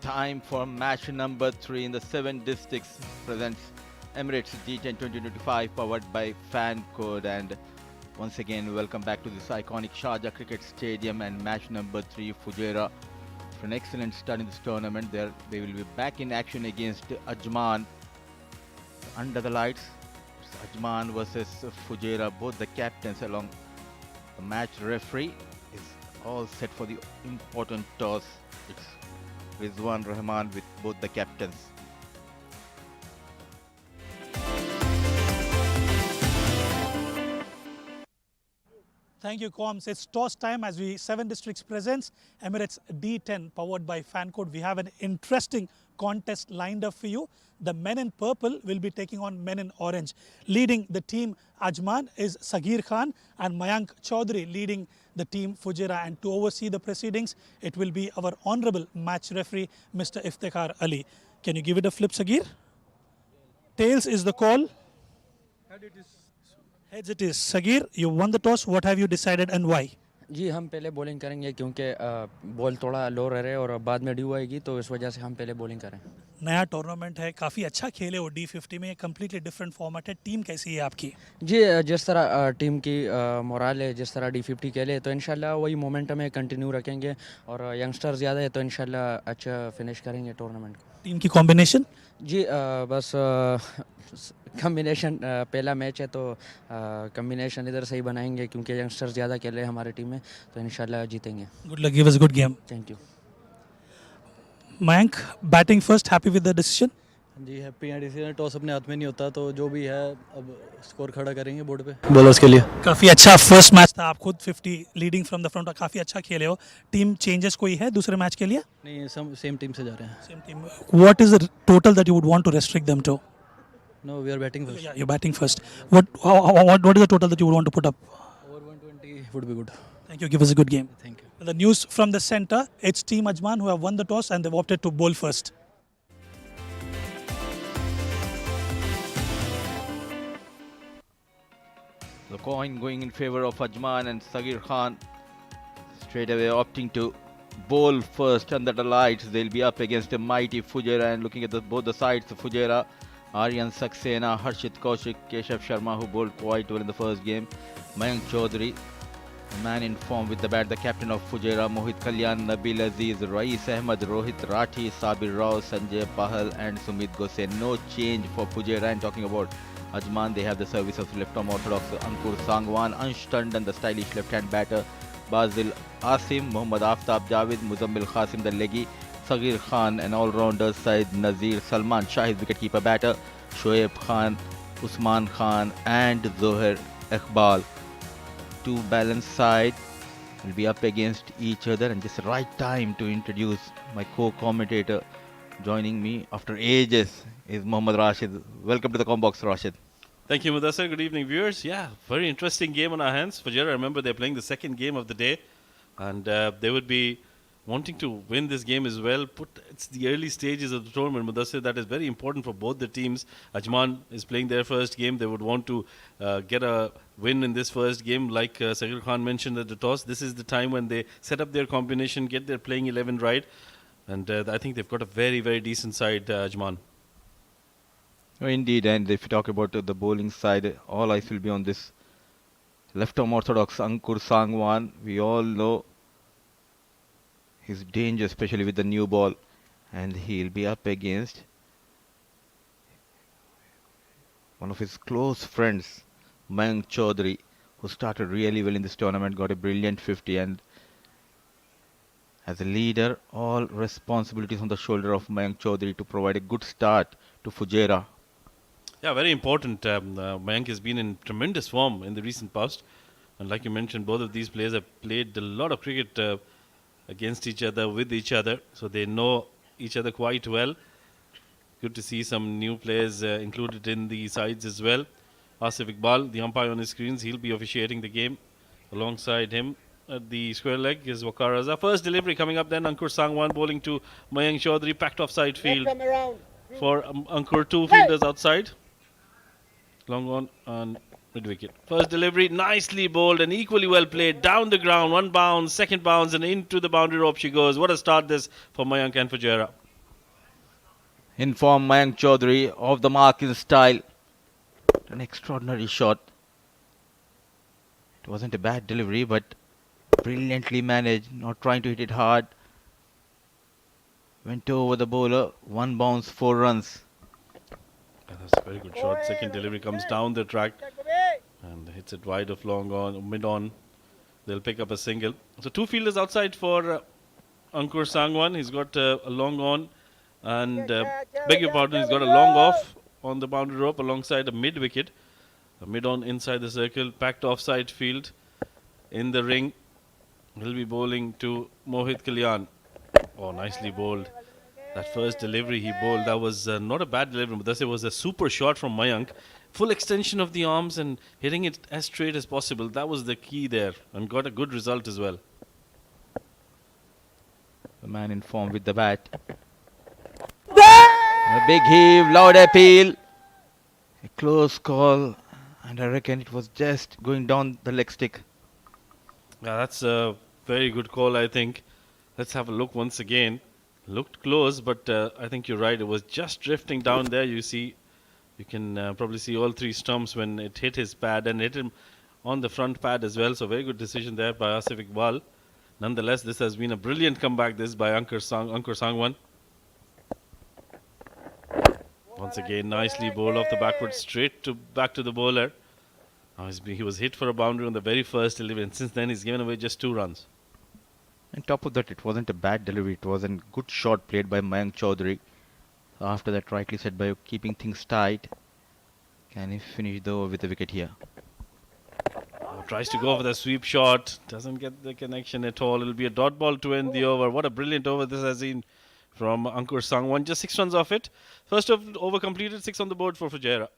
time for match number 3 in the 7 districts presents Emirates D10 2025 powered by Fancode. And once again, welcome back to this iconic Sharjah cricket stadium and match number 3 Fujairah. For an excellent start in this tournament, they will be back in action against Ajman under the lights. It's Ajman versus Fujairah, both the captains along the match referee is all set for the important toss. It's Rizwan Rahman with both the captains. Thank you, Coms. It's toss time as we 7 districts presents Emirates D10 powered by Fancode. We have an interesting contest lined up for you. The men in purple will be taking on men in orange. Leading the team Ajman is Sagir Khan and Mayank Chaudhary leading the team Fujairah. And to oversee the proceedings, it will be our honorable match referee, Mr. Iftikhar Ali. Can you give it a flip, Sagir? Tails is the call. Heads it is. Sagir, you won the toss. What have you decided and why? जी हम पहले bowling करेंगे क्योंकि ball थोड़ा लो रह रहे और बाद में ड्यू आएगी तो इस वजह से हम पहले बॉलिंग करें नया टूर्नामेंट है, काफ़ी अच्छा खेले हो D50 में, कम्प्लीटली डिफरेंट फॉर्मेट है. टीम कैसी है आपकी? जी जिस तरह टीम की मोराल है, जिस तरह D50 खेले तो इंशाल्लाह वही मोमेंटम है, कंटिन्यू रखेंगे और यंगस्टर ज़्यादा है तो इंशाल्लाह अच्छा फिनिश करेंगे टूर्नामेंट को. टीम की कॉम्बिनेशन? जी बस कम्बिनेशन पहला मैच है तो कम्बिनेशन इधर से ही बनाएंगे क्योंकि यंगस्टर ज़्यादा खेले हमारे टीम में तो इंशाल्लाह जीतेंगे. Good luck, give us good game. Thank you. Mayank, batting first, happy with the decision? जी हैप्पी हैं. डिसीजन टॉस अपने हाथ में नहीं होता तो जो भी है अब स्कोर खड़ा करेंगे बोर्ड पे बॉलर्स के लिए. काफ़ी अच्छा फर्स्ट मैच था, आप खुद 50 लीडिंग फ्रॉम द फ्रंट, काफ़ी अच्छा खेले हो. टीम चेंजेस कोई है दूसरे मैच के लिए? नहीं, सेम टीम से जा रहे हैं. Same team. What is the total that you would want to restrict them to? No, we are batting first. Yeah, you're batting first. What is the total that you would want to put up? Over 120 would be good. Thank you. Give us a good game. Thank you. The news from the center, it's Team Ajman who have won the toss and they've opted to bowl first. The coin going in favor of Ajman and Sagir Khan straight away opting to bowl first under the lights. They'll be up against a mighty Fujairah, and looking at both the sides, Fujairah, Aryan Saxena, Harshit Kaushik, Keshav Sharma, who bowled quite well in the first game, Mayank Chaudhary, a man in form with the bat, the captain of Fujairah, Mohit Kalyan, Nabil Aziz, Rais Ahmed, Rohit Rathi, Sabir Rao, Sanjay Pahal and Sumit Gosain. No change for Fujairah. And talking about Ajman, they have the service of left-arm orthodox Ankur Sangwan, Ansh Tandon, the stylish left-hand batter, Bazil Asim, Muhammad Aftab Javed, Muzammil Qasim, the leggy, Sagir Khan, an all-rounder side, Nazir Salman Shah, his wicket-keeper batter, Shoaib Khan, Usman Khan and Zohair Iqbal. Two balanced side will be up against each other, and just the right time to introduce my co-commentator joining me after ages is Mohammad Rashid. Welcome to the Combox, Rashid. Thank you, Mudassar. Good evening, viewers. Yeah, very interesting game on our hands. Fujairah, remember, they're playing the second game of the day, and they would be wanting to win this game as well. It's the early stages of the tournament, Mudassar. That is very important for both the teams. Ajman is playing their first game. They would want to get a win in this first game. Like Sagir Khan mentioned at the toss, this is the time when they set up their combination, get their playing 11 right. And I think they've got a very, very decent side, Ajman. Oh, indeed, and if you talk about the bowling side, all eyes will be on this left-arm orthodox Ankur Sangwan. We all know his danger, especially with the new ball, and he'll be up against one of his close friends, Mayank Chaudhary, who started really well in this tournament, got a brilliant 50, and as a leader, all responsibilities on the shoulder of Mayank Chaudhary to provide a good start to Fujairah. Yeah, very important. Mayank has been in tremendous form in the recent past. And like you mentioned, both of these players have played a lot of cricket against each other, with each other. So they know each other quite well. Good to see some new players included in the sides as well. Asif Iqbal, the umpire on his screens, he'll be officiating the game. Alongside him at the square leg is Waqar Raza. First delivery coming up then. Ankur Sangwan bowling to Mayank Chaudhary, packed offside field for Ankur. Two fielders outside. Long on and mid-wicket. First delivery, nicely bowled and equally well played. Down the ground, one bounce, second bounce and into the boundary rope she goes. What a start this for Mayank and Fujairah. Inform Mayank Chaudhary of the mark in style. An extraordinary shot. It wasn't a bad delivery, but brilliantly managed, not trying to hit it hard. Went over the bowler, one bounce, 4 runs. That's a very good shot. Second delivery comes down the track and hits it wide of long on, mid on. They'll pick up a single. So two fielders outside for Ankur Sangwan. He's got a long on and beg your pardon, he's got a long off on the boundary rope alongside a mid wicket. A mid on inside the circle, packed offside field in the ring. He'll be bowling to Mohit Kalyan. Oh, nicely bowled. That first delivery he bowled, that was not a bad delivery, but thus it was a super shot from Mayank. Full extension of the arms and hitting it as straight as possible. That was the key there and got a good result as well. The man in form with the bat. A big heave, loud appeal. A close call, and I reckon it was just going down the leg stick. Yeah, that's a very good call, I think. Let's have a look once again. Looked close, but I think you're right. It was just drifting down there. You can probably see all three stumps when it hit his pad and hit him on the front pad as well. So very good decision there by Asif Iqbal. Nonetheless, this has been a brilliant comeback. This by Ankur Sangwan. Once again, nicely bowled off the backward, back to the bowler. Now he was hit for a boundary on the very first delivery, and since then he's given away just 2 runs. On top of that, it wasn't a bad delivery. It was a good shot played by Mayank Chaudhary. After that, rightly said by keeping things tight. Can he finish the over with a wicket here? Tries to go for the sweep shot. Doesn't get the connection at all. It'll be a dot ball to end the over. What a brilliant over this has been from Ankur Sangwan. Just 6 runs off it. First over completed, 6 on the board for Fujairah.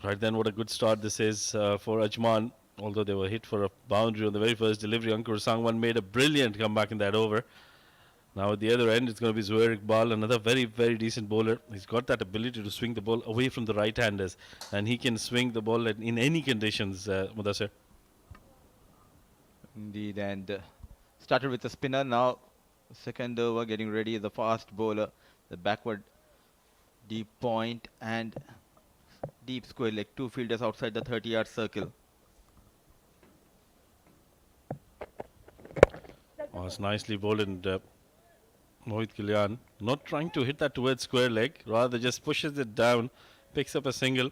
Right then, what a good start this is for Ajman. Although they were hit for a boundary on the very first delivery, Ankur Sangwan made a brilliant comeback in that over. Now at the other end, it's going to be Zuhair Iqbal, another very, very decent bowler. He's got that ability to swing the ball away from the right-handers, and he can swing the ball in any conditions, Mudassir. Indeed, and started with a spinner. Now, second over, getting ready, the fast bowler, the backward deep point and deep square leg. 2 fielders outside the 30-yard circle. Oh, it's nicely bowled and Mohit Kalyan not trying to hit that towards square leg, rather just pushes it down, picks up a single.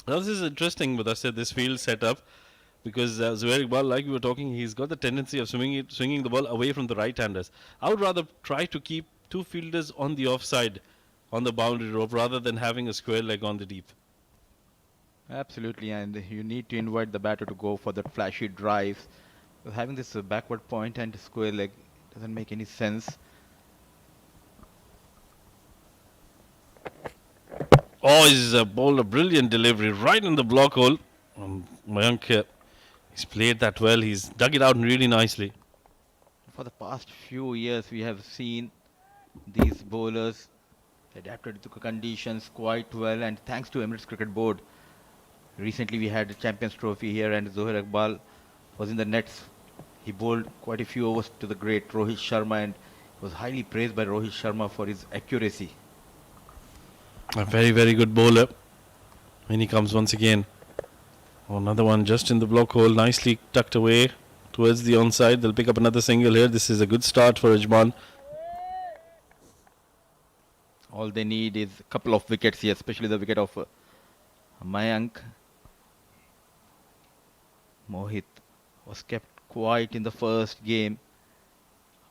Now this is interesting, Mudassir, this field setup, because Zuhair Iqbal, like we were talking, he's got the tendency of swinging the ball away from the right-handers. I would rather try to keep 2 fielders on the offside on the boundary rope rather than having a square leg on the deep. Absolutely, and you need to invite the batter to go for that flashy drives. Having this backward point and square leg doesn't make any sense. Oh, he's bowled a brilliant delivery right in the block hole. Mayank, he's played that well. He's dug it out really nicely. For the past few years, we have seen these bowlers adapted to conditions quite well, and thanks to Emirates Cricket Board. Recently, we had a Champions Trophy here, and Zuhair Iqbal was in the nets. He bowled quite a few overs to the great Rohit Sharma, and was highly praised by Rohit Sharma for his accuracy. A very, very good bowler. And he comes once again. Oh, another one just in the block hole, nicely tucked away towards the onside. They'll pick up another single here. This is a good start for Ajman. All they need is a couple of wickets here, especially the wicket of Mayank. Mohit was kept quiet in the first game.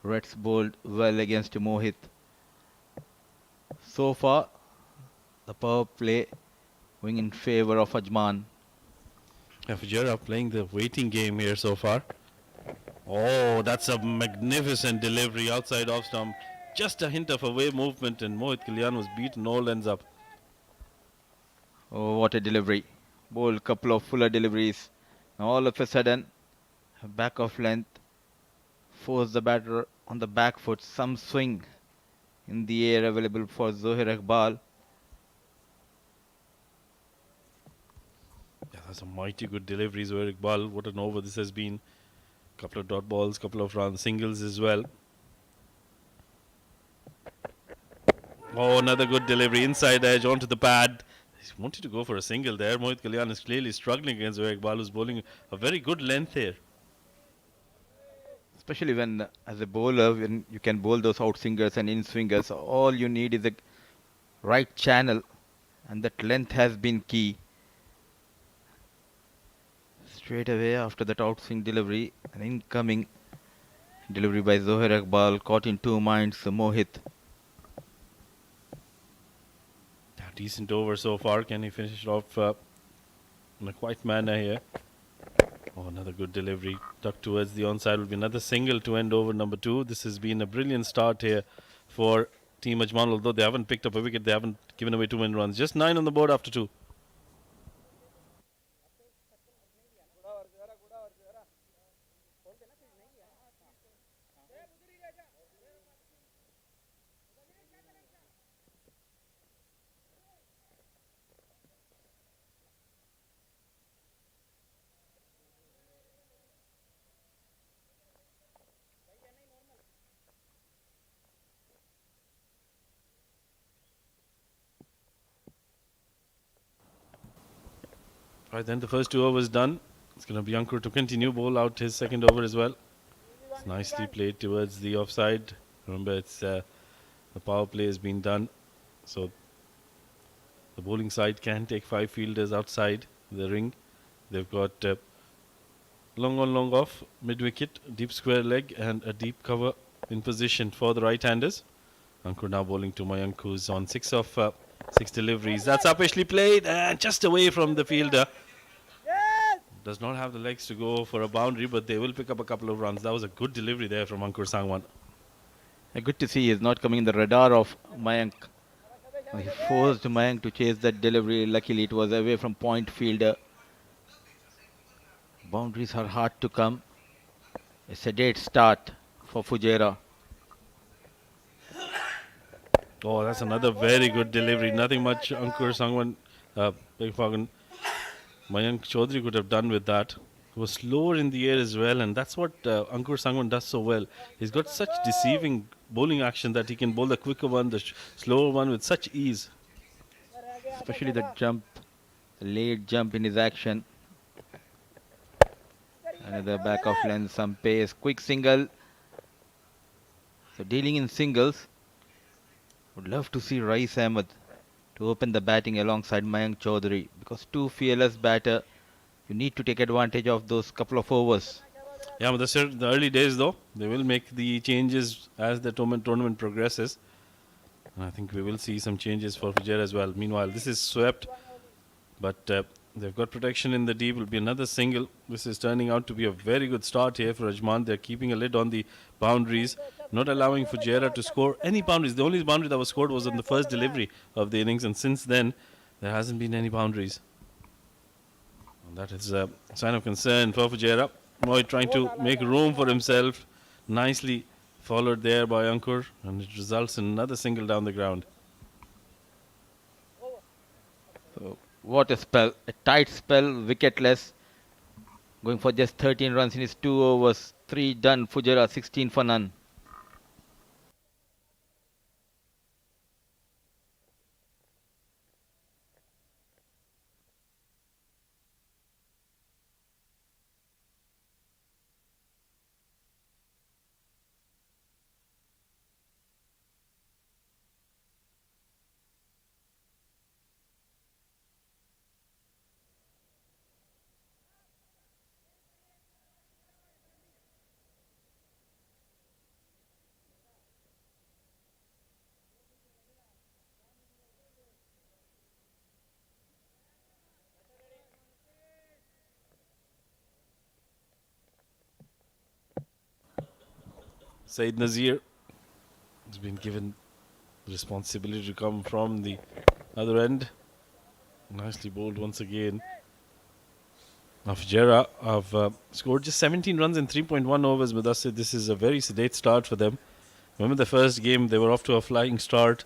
Reds bowled well against Mohit. So far, The power play going in favor of Ajman. Fujairah playing the waiting game here so far. Oh, that's a magnificent delivery outside off stump. Just a hint of away movement, and Mohit Kalyan was beaten all ends up. Oh, what a delivery. Bowled couple of fuller deliveries. Now all of a sudden, back of length, force the batter on the back foot. Some swing in the air available for Zohair Iqbal. Yeah, that's a mighty good delivery, Zohair Iqbal. What an over this has been. Couple of dot balls, couple of run singles as well. Oh, another good delivery. Inside edge onto the pad. He wanted to go for a single there. Mohit Kalyan is clearly struggling against Zohair Iqbal, who's bowling a very good length here. Especially when, as a bowler, when you can bowl those out swingers and in swingers, all you need is a right channel, and that length has been key. Straight away after that outswing delivery, an incoming delivery by Zohair Iqbal, caught in two minds, Mohit. Decent over so far. Can he finish it off in a quiet manner here? Oh, another good delivery. Tucked towards the onside will be another single to end over number 2. This has been a brilliant start here for Team Ajman. Although they haven't picked up a wicket, they haven't given away too many runs. Just 9 on the board after 2. Right, then the first 2 overs done. It's going to be Ankur to continue, bowl out his second over as well. It's nicely played towards the offside. Remember, it's the power play has been done, so the bowling side can take 5 fielders outside the ring. They've got long on, long off, mid wicket, deep square leg, and a deep cover in position for the right-handers. Ankur now bowling to Mayank, who's on 6 of 6 deliveries. That's uppishly played and just away from the fielder. Does not have the legs to go for a boundary, but they will pick up a couple of runs. That was a good delivery there from Ankur Sangwan. Good to see he's not coming in the radar of Mayank. He forced Mayank to chase that delivery. Luckily, it was away from point fielder. Boundaries are hard to come. A sedate start for Fujairah. Oh, that's another very good delivery. Nothing much Ankur Sangwan, beg pardon, Mayank Chaudhary could have done with that. He was slower in the air as well, and that's what Ankur Sangwan does so well. He's got such deceiving bowling action that he can bowl the quicker one, the slower one with such ease. Especially the jump, the late jump in his action. Another back of length, some pace, quick single. So dealing in singles, would love to see Rais Ahmed to open the batting alongside Mayank Chaudhary, because two fearless batter, you need to take advantage of those couple of overs. Yeah, but that's the early days though. They will make the changes as the tournament progresses. And I think we will see some changes for Fujairah as well. Meanwhile, this is swept, but they've got protection in the deep. Will be another single. This is turning out to be a very good start here for Ajman. They're keeping a lid on the boundaries, not allowing Fujairah to score any boundaries. The only boundary that was scored was on the first delivery of the innings, and since then, there hasn't been any boundaries. And that is a sign of concern for Fujairah. Mohit trying to make room for himself. Nicely followed there by Ankur, and it results in another single down the ground. So what a spell, a tight spell, wicketless. Going for just 13 runs in his 2 overs, 3 done. Fujairah 16 for none. Saeed Nazir has been given responsibility to come from the other end. Nicely bowled once again. Now Fujairah have scored just 17 runs in 3.1 overs. Mudassir, this is a very sedate start for them. Remember the first game, they were off to a flying start.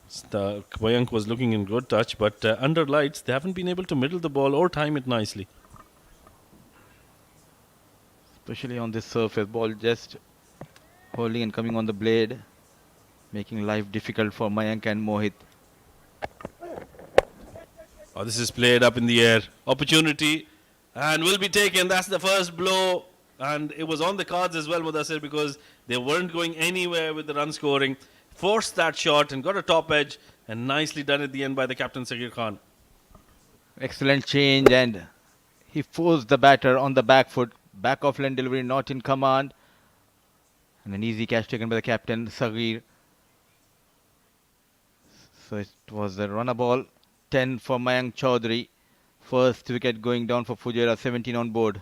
Mayank was looking in good touch, but under lights, they haven't been able to middle the ball or time it nicely. Especially on this surface, ball just holding and coming on the blade, making life difficult for Mayank and Mohit. Oh, this is played up in the air. Opportunity and will be taken. That's the first blow. And it was on the cards as well, Mudassir, because they weren't going anywhere with the run scoring. Forced that shot and got a top edge, and nicely done at the end by the captain Sagir Khan. Excellent change, and he forced the batter on the back foot. Back off line delivery not in command. And an easy catch taken by the captain Sagir. So it was a runner ball. 10 for Mayank Chaudhary. First wicket going down for Fujairah, 17 on board.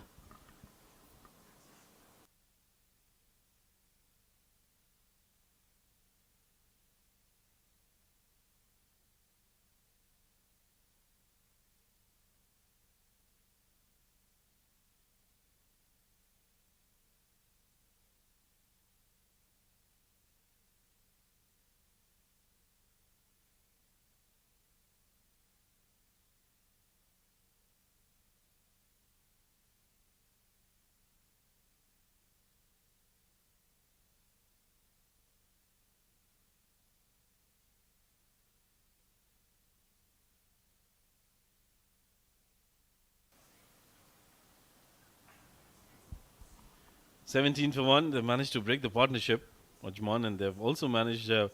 Seventeen for 1. They managed to break the partnership, Ajman, and they've also managed to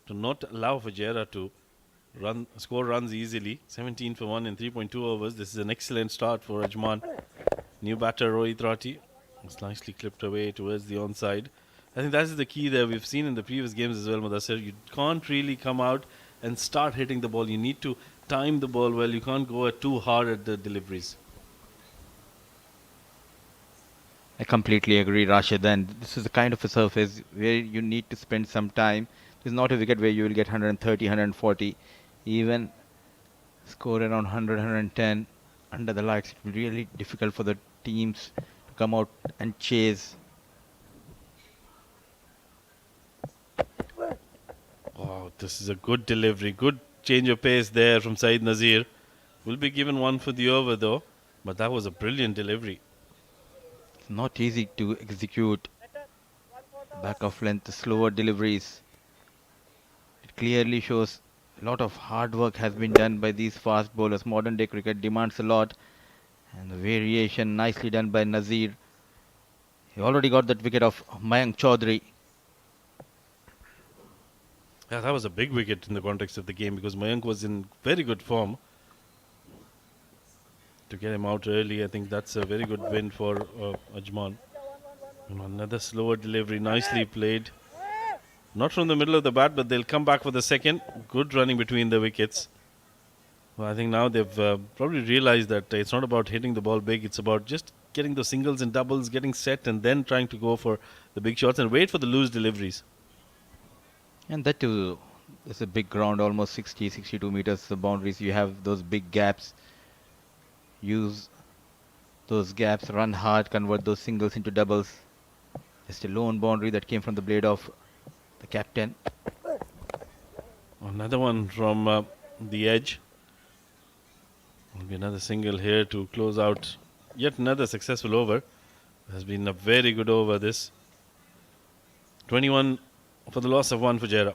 not allow Fujairah to score runs easily. 17 for 1 in 3.2 overs. This is an excellent start for Ajman. New batter Rohit Rati was nicely clipped away towards the onside. I think that is the key there. We've seen in the previous games as well, Mudassir. You can't really come out and start hitting the ball. You need to time the ball well. You can't go too hard at the deliveries. I completely agree, Rashid. And this is the kind of a surface where you need to spend some time. This is not a wicket where you will get 130, 140. Even score around 100, 110 under the lights. It will be really difficult for the teams to come out and chase. Wow, this is a good delivery. Good change of pace there from Saeed Nazir. Will be given one for the over though. But that was a brilliant delivery. It's not easy to execute back of length, slower deliveries. It clearly shows a lot of hard work has been done by these fast bowlers. Modern day cricket demands a lot. And the variation nicely done by Nazir. He already got that wicket of Mayank Chaudhary. Yeah, that was a big wicket in the context of the game because Mayank was in very good form. To get him out early, I think that's a very good win for Ajman. And another slower delivery, nicely played. Not from the middle of the bat, but they'll come back for the second. Good running between the wickets. Well, I think now they've probably realized that it's not about hitting the ball big. It's about just getting the singles and doubles, getting set, and then trying to go for the big shots and wait for the loose deliveries. And that too, it's a big ground, almost 60, 62 meters, the boundaries. You have those big gaps. Use those gaps, run hard, convert those singles into doubles. Just a lone boundary that came from the blade of the captain. Another one from the edge. Will be another single here to close out yet another successful over. It has been a very good over this. 21 for the loss of 1 for Fujairah.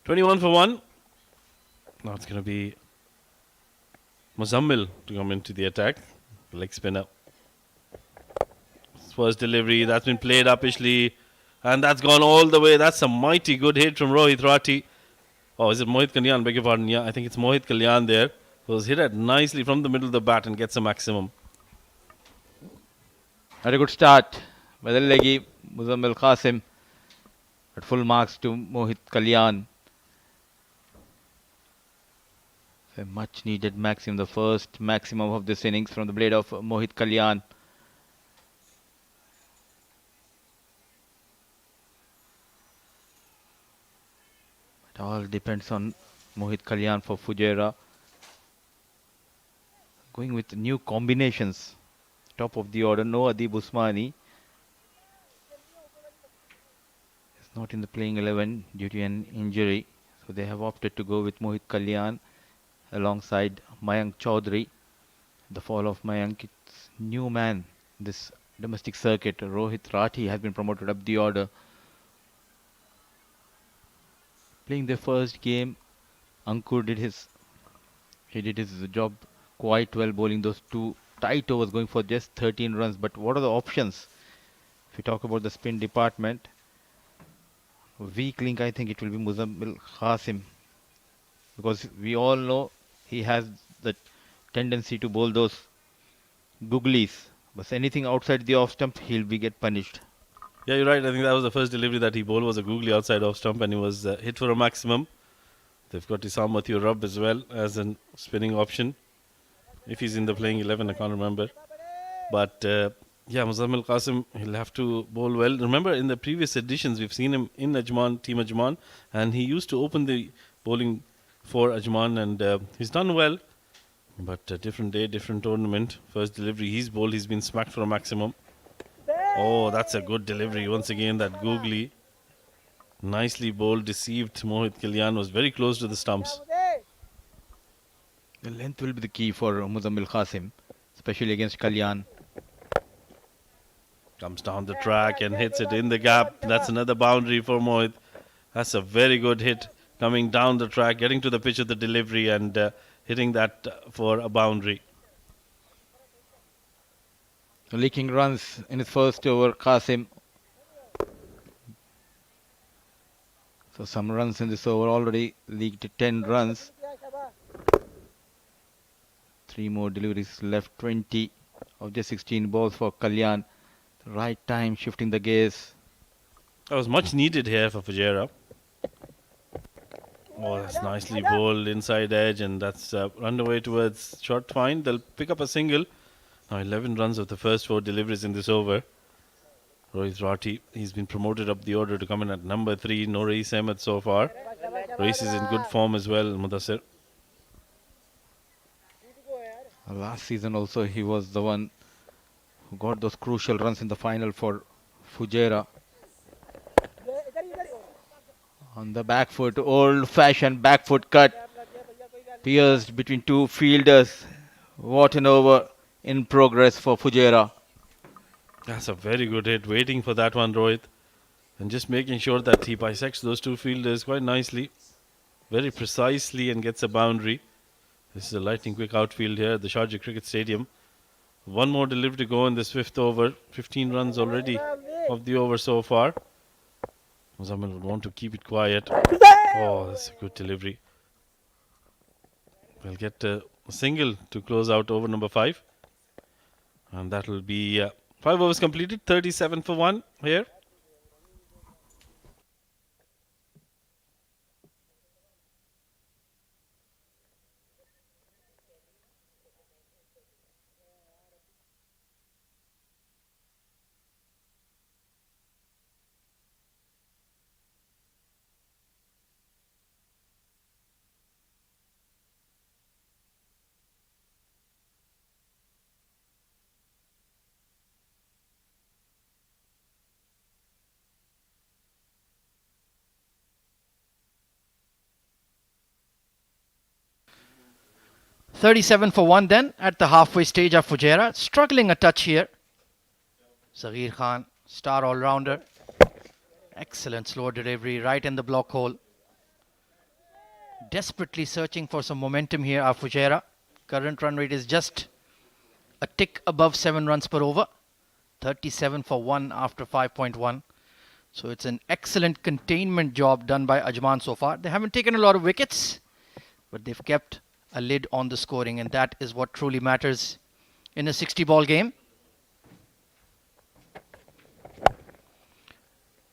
21 for 1. Now it's going to be Muzammil to come into the attack. Leg spinner. First delivery, that's been played uppishly. And that's gone all the way. That's a mighty good hit from Rohit Rathi. Oh, is it Mohit Kalyan? Beg your pardon. Yeah, I think it's Mohit Kalyan there. Was hit it nicely from the middle of the bat and gets a maximum. Had a good start. Badallegi, Muzammil Qasim at full marks to Mohit Kalyan. A much needed maximum, the first maximum of this innings from the blade of Mohit Kalyan. It all depends on Mohit Kalyan for Fujairah. Going with new combinations. Top of the order, no Adib Usmani. Is not in the playing 11 due to an injury. So they have opted to go with Mohit Kalyan alongside Mayank Chaudhary. The fall of Mayank, it's new man, this domestic circuit. Rohit Rathi has been promoted up the order. Playing their first game, Ankur did his job quite well, bowling those two tight overs, going for just 13 runs. But what are the options? If we talk about the spin department, weak link, I think it will be Muzammil Qasim, because we all know he has the tendency to bowl those googlies. But anything outside the off stump, he'll be get punished. Yeah, you're right. I think that was the first delivery that he bowled, was a googly outside off stump, and he was hit for a maximum. They've got Isam Matthew Rubb as well as a spinning option. If he's in the playing 11, I can't remember. But yeah, Muzammil Qasim, he'll have to bowl well. Remember, in the previous editions, we've seen him in Ajman, Team Ajman, and he used to open the bowling for Ajman, and he's done well. But a different day, different tournament. First delivery he's bowled, he's been smacked for a maximum. Oh, that's a good delivery. Once again, that googly. Nicely bowled, deceived. Mohit Kalyan was very close to the stumps. The length will be the key for Muzammil Qasim, especially against Kalyan. Comes down the track and hits it in the gap. That's another boundary for Mohit. That's a very good hit. Coming down the track, getting to the pitch of the delivery and hitting that for a boundary. Leaking runs in his first over, Qasim. So some runs in this over, already leaked 10 runs. 3 more deliveries left, 20 of just 16 balls for Kalyan. Right time, shifting the gaze. That was much needed here for Fujairah. Oh, that's nicely bowled inside edge, and that's run away towards short fine. They'll pick up a single. Now 11 runs of the first 4 deliveries in this over. Rohit Rathi, he's been promoted up the order to come in at number 3. No Rais Ahmed so far. Rais is in good form as well, Mudassir. Last season also he was the one who got those crucial runs in the final for Fujairah. On the back foot, old-fashioned back foot cut. Pierced between two fielders. What an over in progress for Fujairah. That's a very good hit. Waiting for that one, Rohit. And just making sure that he bisects those two fielders quite nicely. Very precisely, and gets a boundary. This is a lightning quick outfield here at the Sharjah Cricket Stadium. One more delivery to go in this 5th over. 15 runs already of the over so far. Muzammil would want to keep it quiet. Oh, that's a good delivery. We'll get a single to close out over number 5. And that will be 5 overs completed. 37 for 1 here. $37 for 1 then at the halfway stage of Fujairah. Struggling a touch here. Zaghir Khan, star all-rounder. Excellent slow delivery right in the block hole. Desperately searching for some momentum here are Fujairah. Current run rate is just a tick above 7 runs per over. 37 for 1 after 5.1. So it's an excellent containment job done by Ajman so far. They haven't taken a lot of wickets, but they've kept a lid on the scoring, and that is what truly matters in a 60-ball game.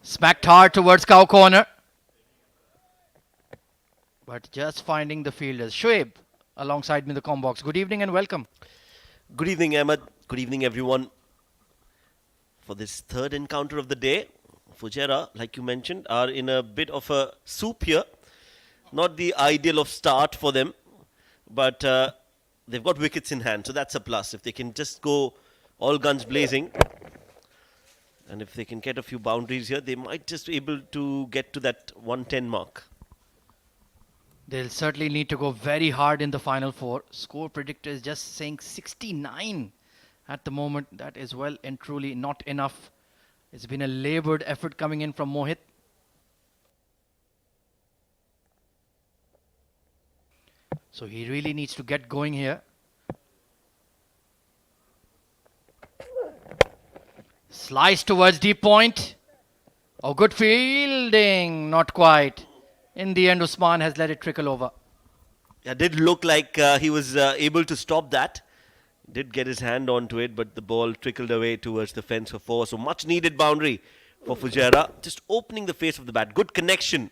Smacked hard towards cow corner, but just finding the fielders. Shoaib alongside me in the comm box. Good evening and welcome. Good evening, Ahmed. Good evening, everyone. For this third encounter of the day, Fujairah, like you mentioned, are in a bit of a soup here. Not the ideal of start for them, but they've got wickets in hand, so that's a plus. If they can just go all guns blazing, and if they can get a few boundaries here, they might just be able to get to that 110 mark. They'll certainly need to go very hard in the final 4. Score predictor is just saying 69 at the moment. That is well and truly not enough. It's been a laboured effort coming in from Mohit. So he really needs to get going here. Slice towards deep point. Oh, good fielding. Not quite. In the end, Usman has let it trickle over. It did look like he was able to stop that. Did get his hand onto it, but the ball trickled away towards the fence for 4. So much needed boundary for Fujairah. Just opening the face of the bat. Good connection.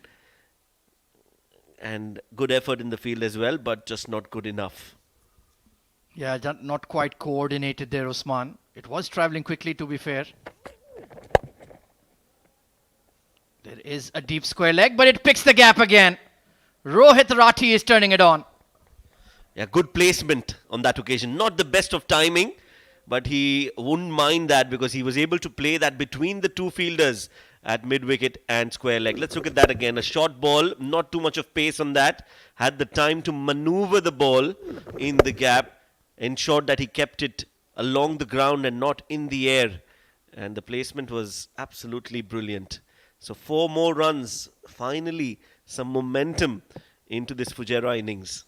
And good effort in the field as well, but just not good enough. Yeah, not quite coordinated there, Usman. It was travelling quickly, to be fair. There is a deep square leg, but it picks the gap again. Rohit Rathi is turning it on. Yeah, good placement on that occasion. Not the best of timing, but he wouldn't mind that because he was able to play that between the two fielders at mid-wicket and square leg. Let's look at that again. A short ball, not too much of pace on that. Had the time to maneuver the ball in the gap. Ensured that he kept it along the ground and not in the air. And the placement was absolutely brilliant. So 4 more runs. Finally, some momentum into this Fujairah innings.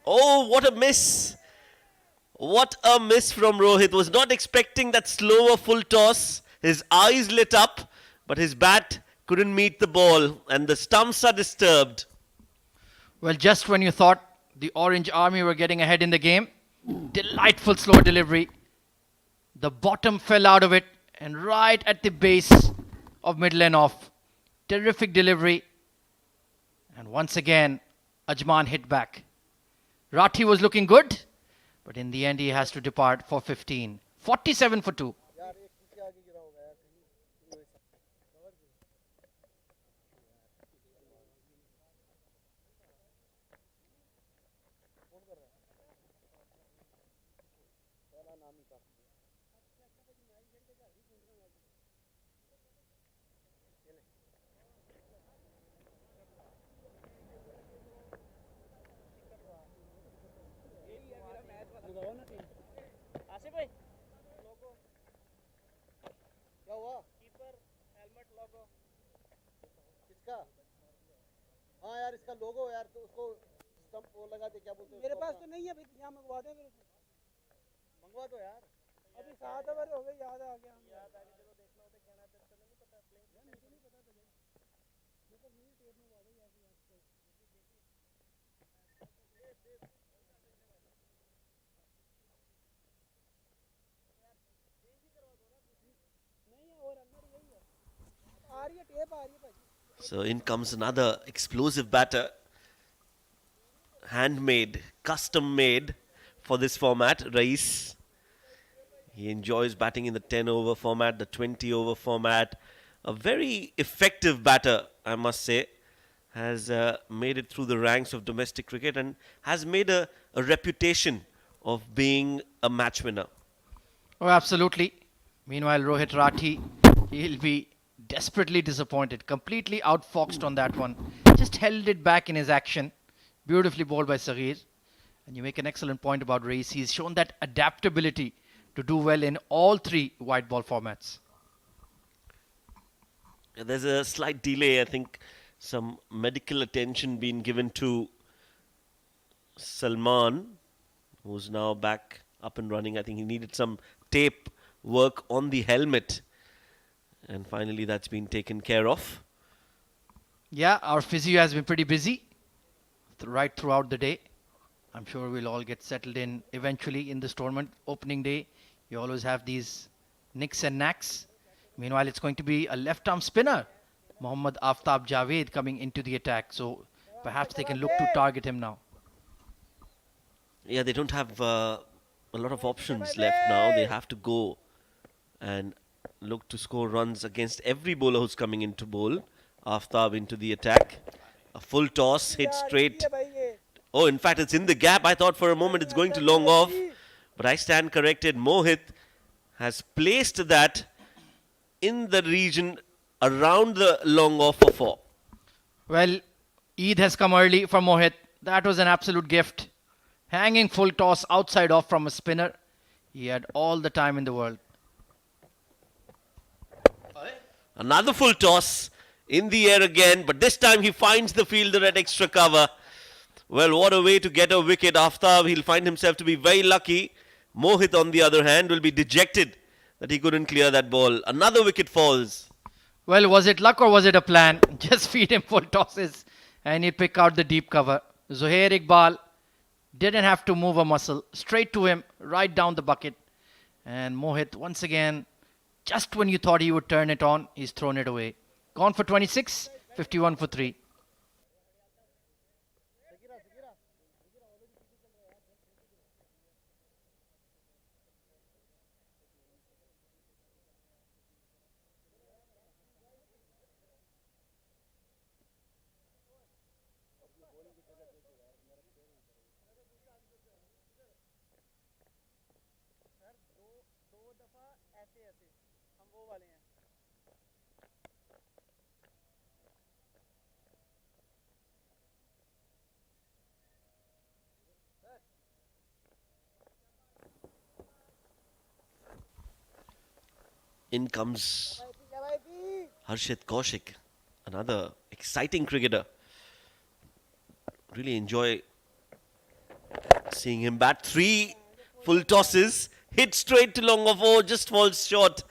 Oh, what a miss. What a miss from Rohit. Was not expecting that slower full toss. His eyes lit up, but his bat couldn't meet the ball and the stumps are disturbed. Well, just when you thought the Orange Army were getting ahead in the game, delightful slow delivery. The bottom fell out of it and right at the base of middle and off. Terrific delivery. And once again, Ajman hit back. Rathi was looking good, but in the end he has to depart for 15. 47 for 2. हाँ यार इसका लोगो यार तो उसको stump वो लगा दे क्या बोलते हैं मेरे पास तो नहीं है भाई यहाँ मंगवा दें फिर मंगवा दो यार अभी 7 ओवर हो गए याद आ गया चलो देखना होता क्या ना तो नहीं पता प्लेइंग मुझे नहीं पता तो मेरे को नहीं टेप मंगवा दो यार नहीं और अंदर यही है आ रही है टेप आ रही है भाई. So in comes another explosive batter. Handmade, custom made for this format, Rais. He enjoys batting in the 10 over format, the 20 over format. A very effective batter, I must say. Has made it through the ranks of domestic cricket and has made a reputation of being a match winner. Oh, absolutely. Meanwhile, Rohit Rathi, he'll be desperately disappointed. Completely outfoxed on that one. Just held it back in his action. Beautifully bowled by Saghir. And you make an excellent point about Reis. He's shown that adaptability to do well in all 3 white ball formats. There's a slight delay. I think some medical attention being given to Salman, who's now back up and running. I think he needed some tape work on the helmet. And finally, that's been taken care of. Yeah, our physio has been pretty busy right throughout the day. I'm sure we'll all get settled in eventually in this tournament. Opening day, you always have these nicks and knacks. Meanwhile, it's going to be a left-arm spinner, Mohammad Aftab Javed, coming into the attack. So perhaps they can look to target him now. Yeah, they don't have a lot of options left now. They have to go and look to score runs against every bowler who's coming into bowl. Aftab into the attack. A full toss, hit straight. Oh, in fact, it's in the gap. I thought for a moment it's going to long off. But I stand corrected. Mohit has placed that in the region around the long off for 4. Well, Eid has come early for Mohit. That was an absolute gift. Hanging full toss outside off from a spinner. He had all the time in the world. Another full toss in the air again, but this time he finds the fielder at extra cover. Well, what a way to get a wicket. Aftab, he'll find himself to be very lucky. Mohit, on the other hand, will be dejected that he couldn't clear that ball. Another wicket falls. Well, was it luck or was it a plan? Just feed him full tosses and he'll pick out the deep cover. Zuhair Iqbal didn't have to move a muscle. Straight to him, right down the bucket. And Mohit, once again, just when you thought he would turn it on, he's thrown it away. Gone for 26, 51 for 3. In comes Harshit Kaushik, another exciting cricketer. Really enjoy seeing him bat. 3 full tosses, hit straight to long off. Oh, just falls short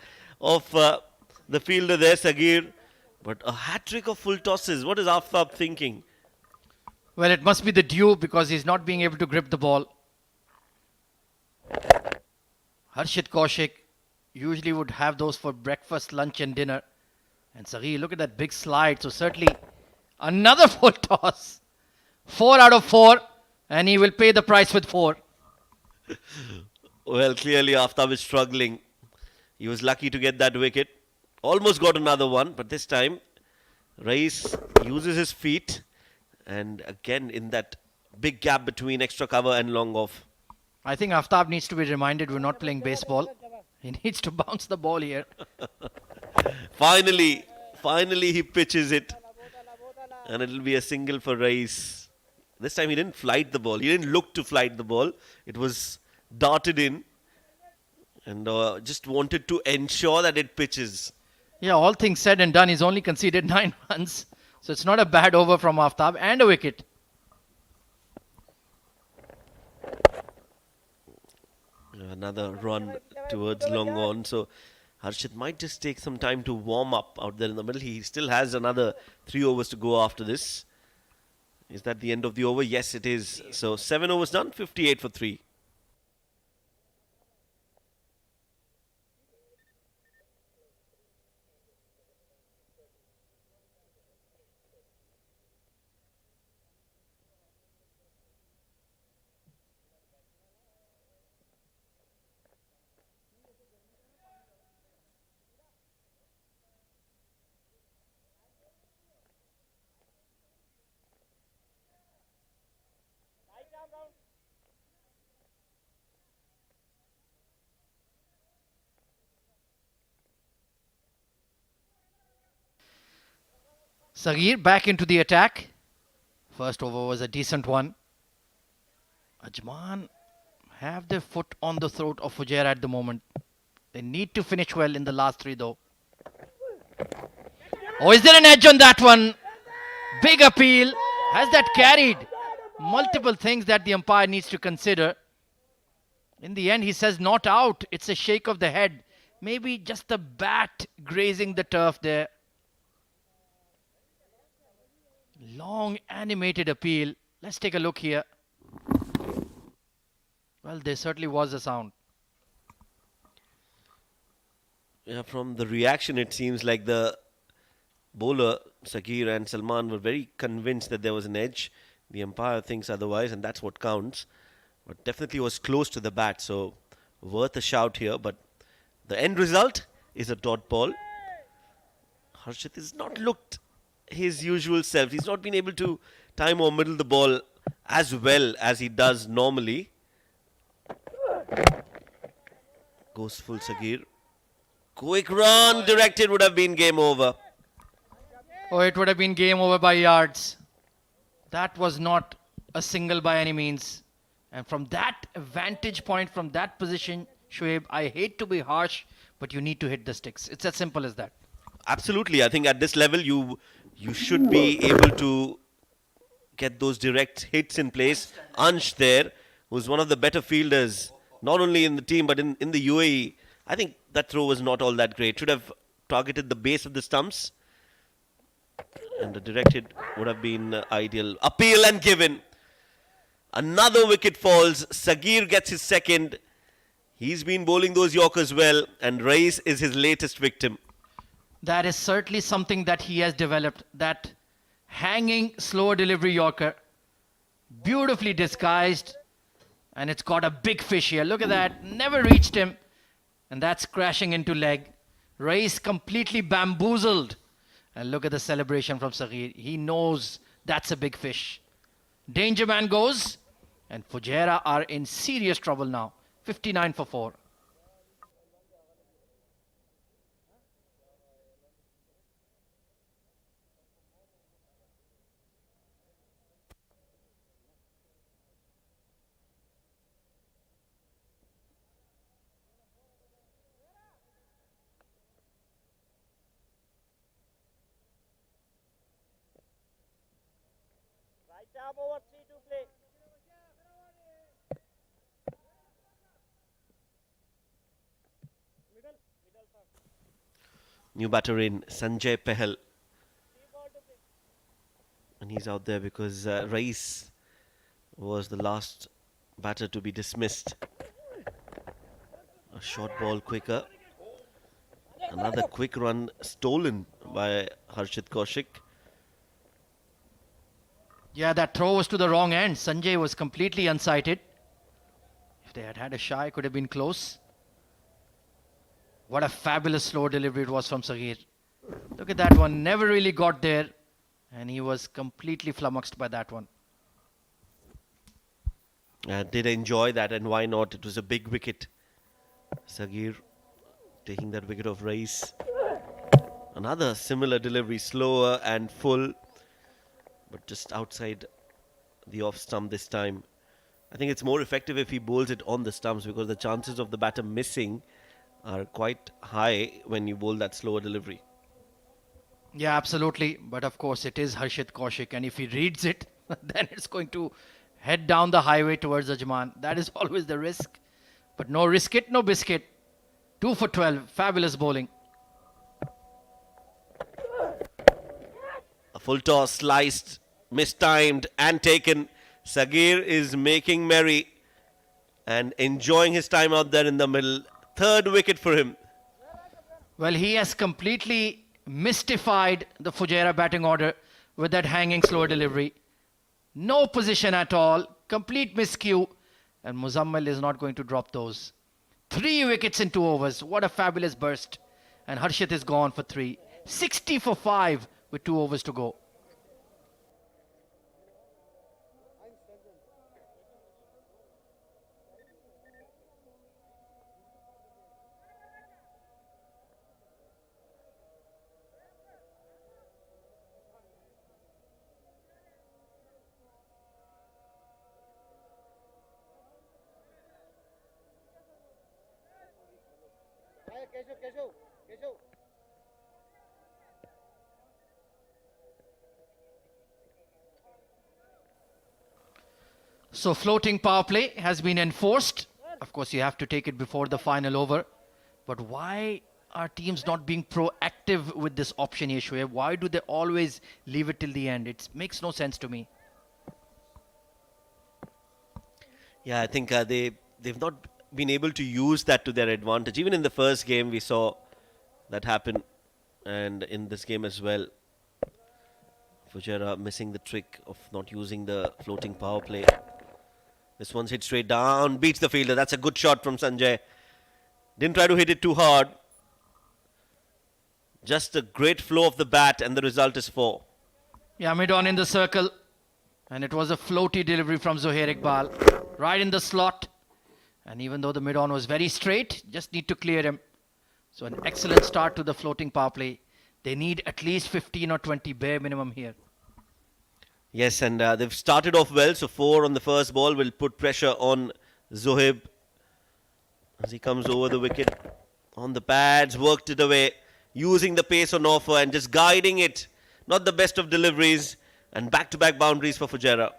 of the fielder there, Sagir. But a hat-trick of full tosses. What is Aftab thinking? Well, it must be the dew because he's not being able to grip the ball. Harshit Kaushik usually would have those for breakfast, lunch and dinner. And Saghi, look at that big slide. So certainly another full toss. 4 out of 4. And he will pay the price with 4. Well, clearly Aftab is struggling. He was lucky to get that wicket. Almost got another one, but this time Rais uses his feet. And again in that big gap between extra cover and long off. I think Aftab needs to be reminded we're not playing baseball. He needs to bounce the ball here. Finally he pitches it. And it'll be a single for Rais. This time he didn't flight the ball. He didn't look to flight the ball. It was darted in. And just wanted to ensure that it pitches. Yeah, all things said and done, he's only conceded 9 runs. So it's not a bad over from Aftab and a wicket. Another run towards long on. So Harshit might just take some time to warm up out there in the middle. He still has another 3 overs to go after this. Is that the end of the over? Yes, it is. So 7 overs done, 58 for 3. Sagir back into the attack. First over was a decent one. Ajman have their foot on the throat of Fujairah at the moment. They need to finish well in the last 3 though. Oh, is there an edge on that one? Big appeal. Has that carried? Multiple things that the umpire needs to consider. In the end, he says not out. It's a shake of the head. Maybe just the bat grazing the turf there. Long animated appeal. Let's take a look here. Well, there certainly was a sound. Yeah, from the reaction, it seems like the bowler, Sagir and Salman, were very convinced that there was an edge. The umpire thinks otherwise, and that's what counts. But definitely was close to the bat, so worth a shout here. But the end result is a dot ball. Harshit has not looked his usual self. He's not been able to time or middle the ball as well as he does normally. Goes full Sagir. Quick run directed, would have been game over. Oh, it would have been game over by yards. That was not a single by any means. And from that vantage point, from that position, Shoaib, I hate to be harsh, but you need to hit the sticks. It's as simple as that. Absolutely. I think at this level, you should be able to get those direct hits in place. Ansh there, who's one of the better fielders, not only in the team, but in the UAE. I think that throw was not all that great. Should have targeted the base of the stumps. And the direct hit would have been ideal. Appeal and given. Another wicket falls. Sagir gets his second. He's been bowling those Yorkers well. And Rais is his latest victim. That is certainly something that he has developed. That hanging slower delivery Yorker. Beautifully disguised. And it's got a big fish here. Look at that. Never reached him. And that's crashing into leg. Rais completely bamboozled. And look at the celebration from Sagir. He knows that's a big fish. Danger man goes. And Fujairah are in serious trouble now. 59 for 4. Right over 3 to play. New batter in, Sanjay Pahal. And he's out there because Rais was the last batter to be dismissed. A short ball quicker. Another quick run stolen by Harshit Kaushik. Yeah, that throw was to the wrong end. Sanjay was completely unsighted. If they had had a shy, it could have been close. What a fabulous slow delivery it was from Sagir. Look at that one. Never really got there. And he was completely flummoxed by that one. Did enjoy that, and why not? It was a big wicket. Sagir taking that wicket of Rais. Another similar delivery, slower and full, but just outside the off stump this time. I think it's more effective if he bowls it on the stumps because the chances of the batter missing are quite high when you bowl that slower delivery. Yeah, absolutely. But of course, it is Harshit Kaushik. And if he reads it, then it's going to head down the highway towards Ajman. That is always the risk. But no risk it, no biscuit. 2 for 12. Fabulous bowling. A full toss, sliced, mistimed and taken. Sagir is making merry and enjoying his time out there in the middle. Third wicket for him. Well, he has completely mystified the Fujairah batting order with that hanging slower delivery. No position at all. Complete miscue. And Muzammil is not going to drop those. 3 wickets in 2 overs. What a fabulous burst. And Harshit is gone for 3. 60 for 5 with 2 overs to go. So floating power play has been enforced. Of course, you have to take it before the final over. But why are teams not being proactive with this option here, Shoaib? Why do they always leave it till the end? It makes no sense to me. Yeah, I think they've not been able to use that to their advantage. Even in the first game, we saw that happen, and in this game as well. Fujairah missing the trick of not using the floating power play. This one's hit straight down, beats the fielder. That's a good shot from Sanjay. Didn't try to hit it too hard. Just a great flow of the bat, and the result is 4. Yeah, mid-on in the circle. And it was a floaty delivery from Zohair Iqbal. Right in the slot. And even though the mid-on was very straight, just need to clear him. So an excellent start to the floating power play. They need at least 15 or 20 bare minimum here. Yes, and they've started off well. So 4 on the first ball will put pressure on Zohaib as he comes over the wicket. On the pads, worked it away, using the pace on offer and just guiding it. Not the best of deliveries, and back-to-back boundaries for Fujairah.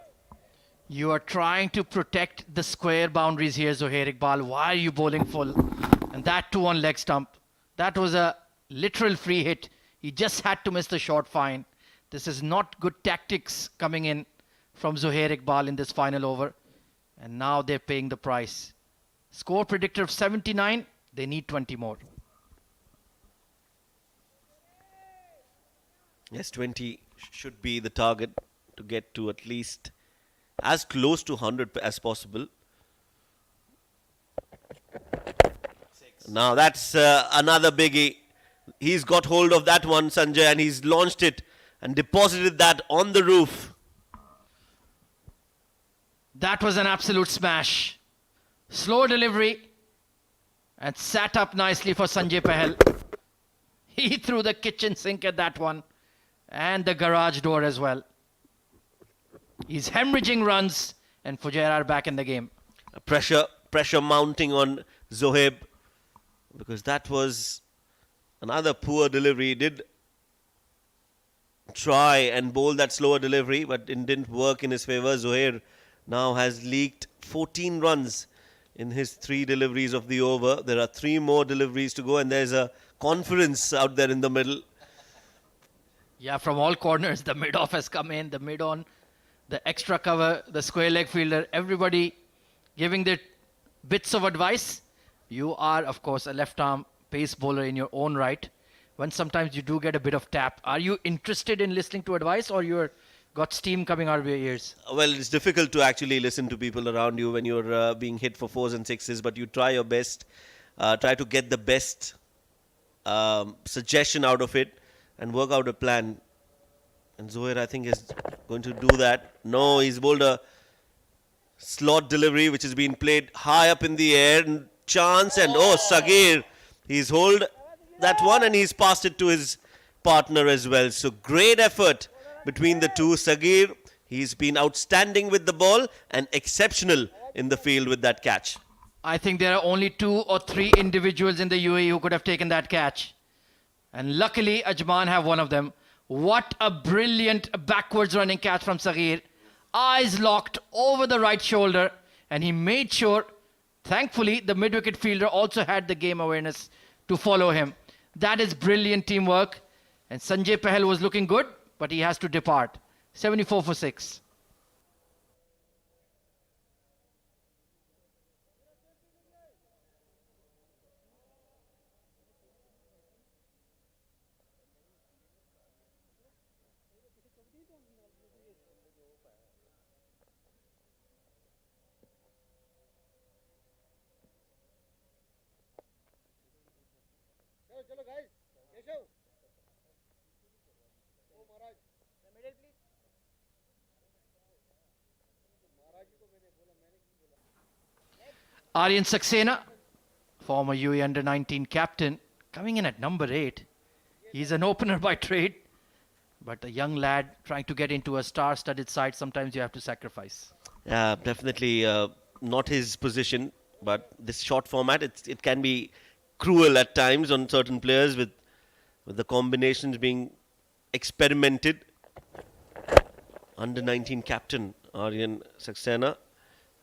You are trying to protect the square boundaries here, Zohair Iqbal. Why are you bowling full? And that too on leg stump. That was a literal free hit. He just had to miss the short fine. This is not good tactics coming in from Zohair Iqbal in this final over. And now they're paying the price. Score predictor of 79. They need 20 more. Yes, 20 should be the target to get to at least as close to 100 as possible. Now that's another biggie. He's got hold of that one, Sanjay, and he's launched it and deposited that on the roof. That was an absolute smash. Slow delivery and sat up nicely for Sanjay Pahal. He threw the kitchen sink at that one and the garage door as well. He's hemorrhaging runs and Fujairah are back in the game. Pressure mounting on Zohaib because that was another poor delivery. He did try and bowl that slower delivery, but it didn't work in his favour. Zohair now has leaked 14 runs in his 3 deliveries of the over. There are 3 more deliveries to go, and there's a conference out there in the middle. Yeah, from all corners, the mid-off has come in, the mid-on, the extra cover, the square leg fielder, everybody giving their bits of advice. You are, of course, a left-arm pace bowler in your own right. When sometimes you do get a bit of tap. Are you interested in listening to advice, or you're got steam coming out of your ears? Well, it's difficult to actually listen to people around you when you're being hit for 4s and 6s, but you try your best, try to get the best suggestion out of it and work out a plan. And Zohair, I think, is going to do that. No, he's bowled a slot delivery which has been played high up in the air. And chance, and Sagir, he's hold that one and he's passed it to his partner as well. So great effort between the two. Sagir, he's been outstanding with the ball and exceptional in the field with that catch. I think there are only 2 or 3 individuals in the UAE who could have taken that catch. And luckily, Ajman have one of them. What a brilliant backwards running catch from Sagir. Eyes locked over the right shoulder. And he made sure, thankfully, the mid-wicket fielder also had the game awareness to follow him. That is brilliant teamwork. And Sanjay Pahal was looking good, but he has to depart. 74 for 6. चलो guys, Keshav, ओ Maharaj, middle please. Maharaj ji को मैंने बोला, मैंने क्यों बोला? Aryan Saxena, former UAE under-19 captain, coming in at number 8. He's an opener by trade, but a young lad trying to get into a star-studded side, sometimes you have to sacrifice. Yeah, definitely not his position, but this short format, it can be cruel at times on certain players with the combinations being experimented. Under 19 captain Aryan Saxena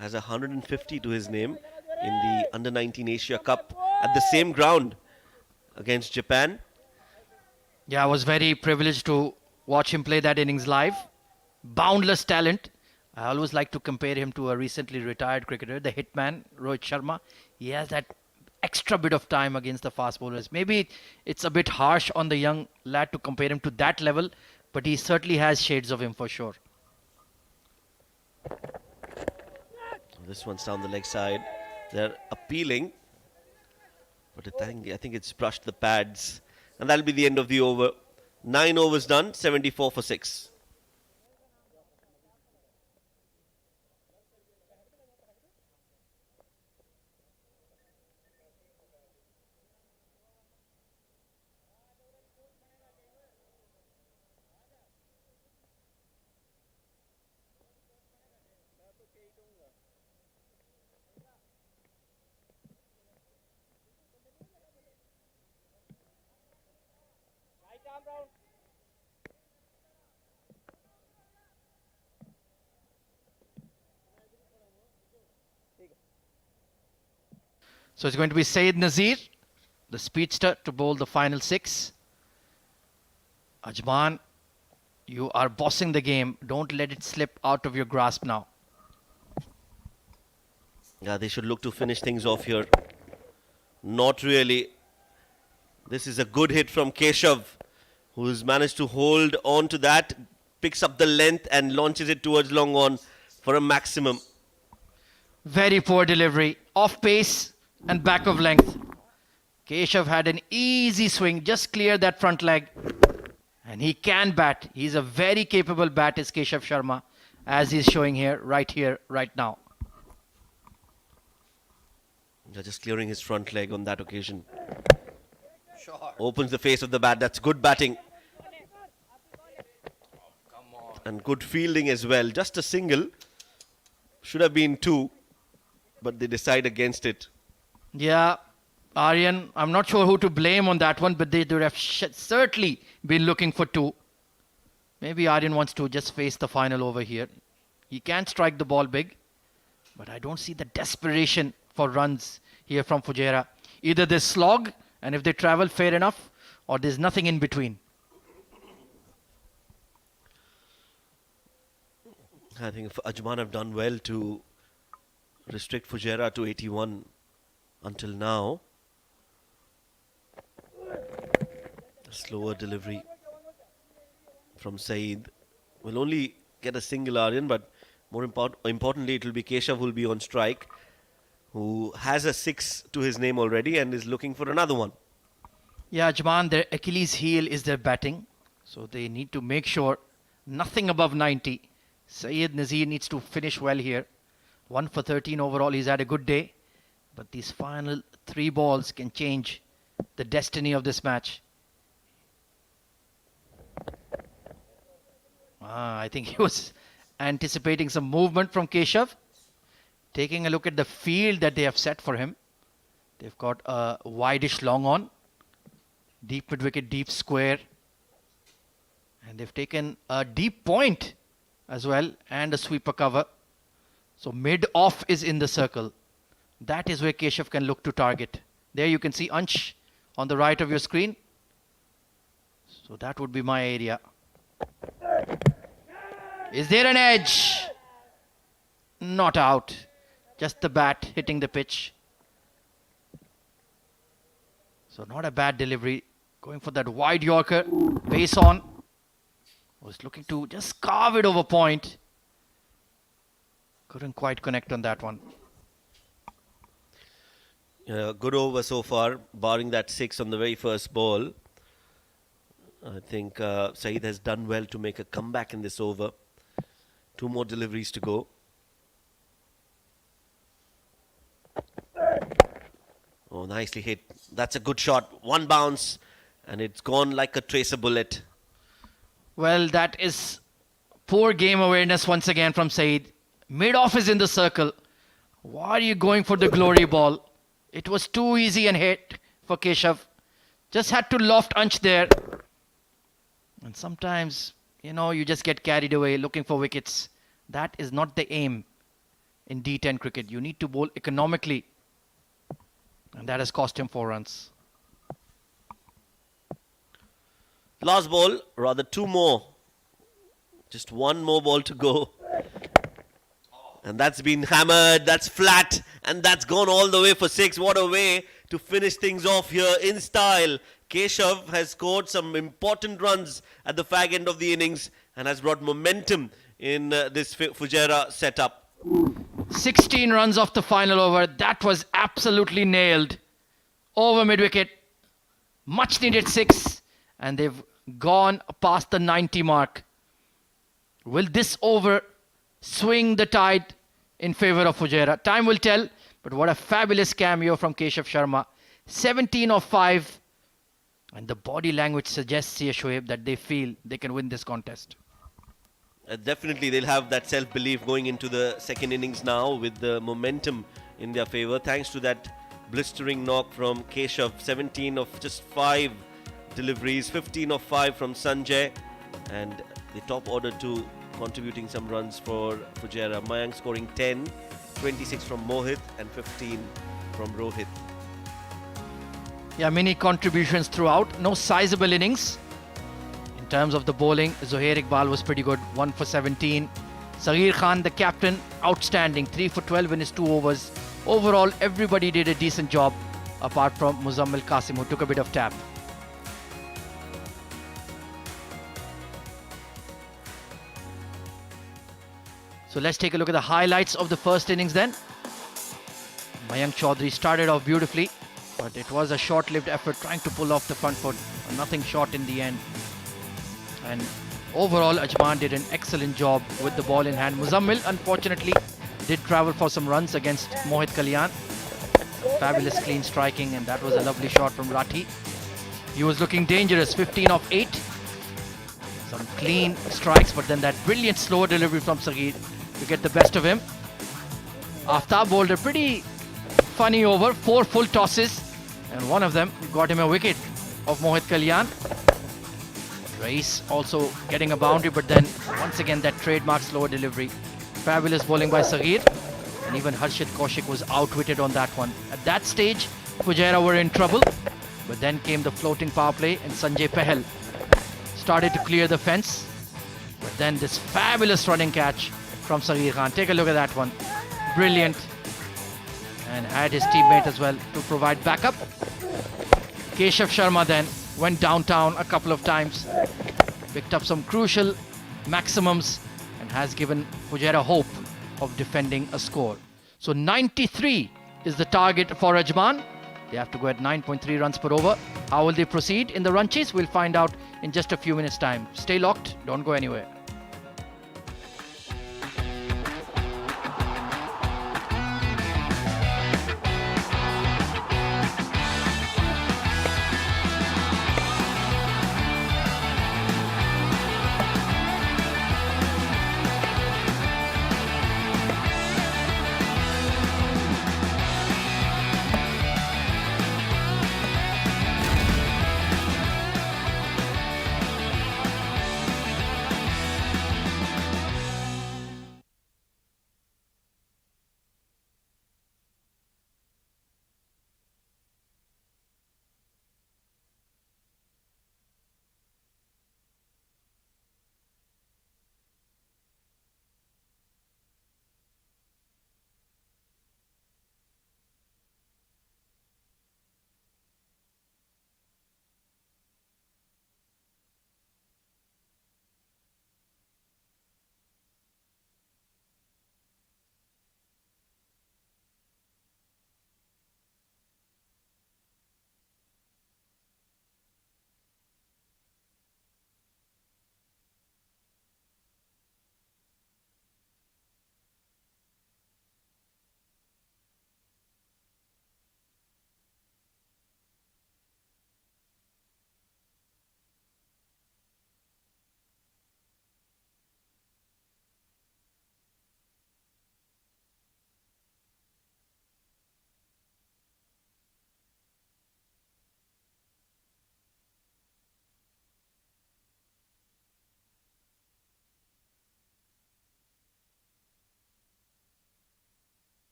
has 150 to his name in the Under-19 Asia Cup at the same ground against Japan. Yeah, I was very privileged to watch him play that innings live. Boundless talent. I always like to compare him to a recently retired cricketer, the hitman, Rohit Sharma. He has that extra bit of time against the fast bowlers. Maybe it's a bit harsh on the young lad to compare him to that level, but he certainly has shades of him for sure. This one's down the leg side. They're appealing, but I think it's brushed the pads. And that'll be the end of the over. 9 overs done, 74 for 6. So it's going to be Saeed Nazir, the speedster, to bowl the final 6. Ajman, you are bossing the game. Don't let it slip out of your grasp now. Yeah, they should look to finish things off here. Not really. This is a good hit from Keshav, who's managed to hold on to that, picks up the length and launches it towards long on for a maximum. Very poor delivery. Off pace and back of length. Keshav had an easy swing, just clear that front leg. And he can bat. He's a very capable bat, is Keshav Sharma, as he's showing here, right now. They're just clearing his front leg on that occasion. Opens the face of the bat. That's good batting. And good fielding as well. Just a single. Should have been 2. But they decide against it. Yeah, Aryan, I'm not sure who to blame on that one, but they would have certainly been looking for 2. Maybe Aryan wants to just face the final over here. He can strike the ball big, but I don't see the desperation for runs here from Fujairah. Either they slog, and if they travel, fair enough, or there's nothing in between. I think Ajman have done well to restrict Fujairah to 81 until now. A slower delivery from Saeed. Will only get a single Aryan, but more importantly, it will be Keshav who will be on strike, who has a 6 to his name already and is looking for another one. Yeah, Ajman, their Achilles heel is their batting, so they need to make sure nothing above 90. Saeed Nazir needs to finish well here. 1 for 13 overall. He's had a good day. But these final 3 balls can change the destiny of this match. I think he was anticipating some movement from Keshav. Taking a look at the field that they have set for him. They've got a wideish long on. Deep mid-wicket, deep square. And they've taken a deep point as well and a sweeper cover. So mid-off is in the circle. That is where Keshav can look to target. There you can see Ansh on the right of your screen. So that would be my area. Is there an edge? Not out. Just the bat hitting the pitch. So not a bad delivery. Going for that wide Yorker. Base on. Was looking to just carve it over point. Couldn't quite connect on that one. Good over so far, barring that 6 on the very first ball. I think Saeed has done well to make a comeback in this over. 2 more deliveries to go. Oh, nicely hit. That's a good shot. 1 bounce, and it's gone like a tracer bullet. Well, that is poor game awareness once again from Saeed. Mid-off is in the circle. Why are you going for the glory ball? It was too easy and hit for Keshav. Just had to loft Ansh there. And sometimes, you just get carried away looking for wickets. That is not the aim. in D10 cricket. You need to bowl economically. And that has cost him 4 runs. Last ball, rather 2 more. Just 1 more ball to go. And that's been hammered, that's flat, and that's gone all the way for 6. What a way to finish things off here in style. Keshav has scored some important runs at the fag end of the innings and has brought momentum in this Fujairah setup. 16 runs off the final over. That was absolutely nailed. Over mid-wicket. Much needed 6. And they've gone past the 90 mark. Will this over swing the tide in favour of Fujairah? Time will tell. But what a fabulous cameo from Keshav Sharma. 17 of 5. And the body language suggests here, Shoaib, that they feel they can win this contest. Definitely they'll have that self-belief going into the second innings now with the momentum in their favour. Thanks to that blistering knock from Keshav. 17 of just 5 deliveries. 15 of 5 from Sanjay. And the top order too contributing some runs for Fujairah. Mayank scoring 10. 26 from Mohit and 15 from Rohit. Yeah, many contributions throughout. No sizable innings. In terms of the bowling, Zohair Iqbal was pretty good. 1 for 17. Saghir Khan, the captain, outstanding. 3 for 12 in his 2 overs. Overall, everybody did a decent job apart from Muzammil Qasim, who took a bit of tap. So let's take a look at the highlights of the first innings then. Mayank Chaudhary started off beautifully, but it was a short-lived effort trying to pull off the front foot. Nothing short in the end. And overall, Ajman did an excellent job with the ball in hand. Muzammil, unfortunately, did travel for some runs against Mohit Kalyan. Fabulous clean striking, and that was a lovely shot from Rathi. He was looking dangerous, 15 of 8. Some clean strikes, but then that brilliant slow delivery from Saghir to get the best of him. Aftab bowled a pretty funny over, 4 full tosses, and one of them got him a wicket of Mohit Kalyan. Rais also getting a boundary, but then once again that trademark slow delivery. Fabulous bowling by Saghir, and even Harshit Kaushik was outwitted on that one. At that stage, Fujairah were in trouble, but then came the floating power play, and Sanjay Pahal started to clear the fence. But then this fabulous running catch from Saghir Khan. Take a look at that one. Brilliant. And had his teammate as well to provide backup. Keshav Sharma then went downtown a couple of times, picked up some crucial maximums, and has given Fujairah hope of defending a score. So 93 is the target for Ajman. They have to go at 9.3 runs per over. How will they proceed in the run chase? We'll find out in just a few minutes' time. Stay locked, don't go anywhere.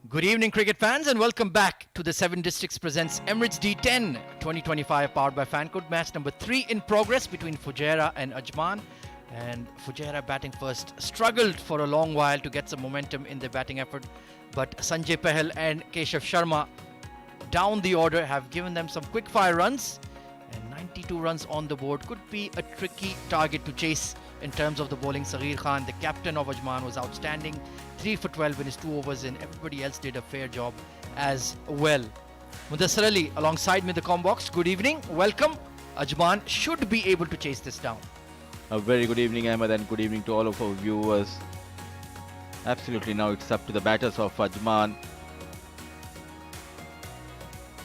Good evening, cricket fans, and welcome back to the 7 Districts Presents Emirates D10 2025 powered by Fancode. Match number 3 in progress between Fujairah and Ajman. And Fujairah batting first struggled for a long while to get some momentum in their batting effort. But Sanjay Pahal and Keshav Sharma down the order have given them some quick fire runs. And 92 runs on the board could be a tricky target to chase in terms of the bowling. Saghir Khan, the captain of Ajman, was outstanding. 3 for 12 in his 2 overs, and everybody else did a fair job as well. Mudassar Ali alongside me in the com box. Good evening, welcome. Ajman should be able to chase this down. A very good evening, Ahmed, and good evening to all of our viewers. Absolutely, now it's up to the batters of Ajman.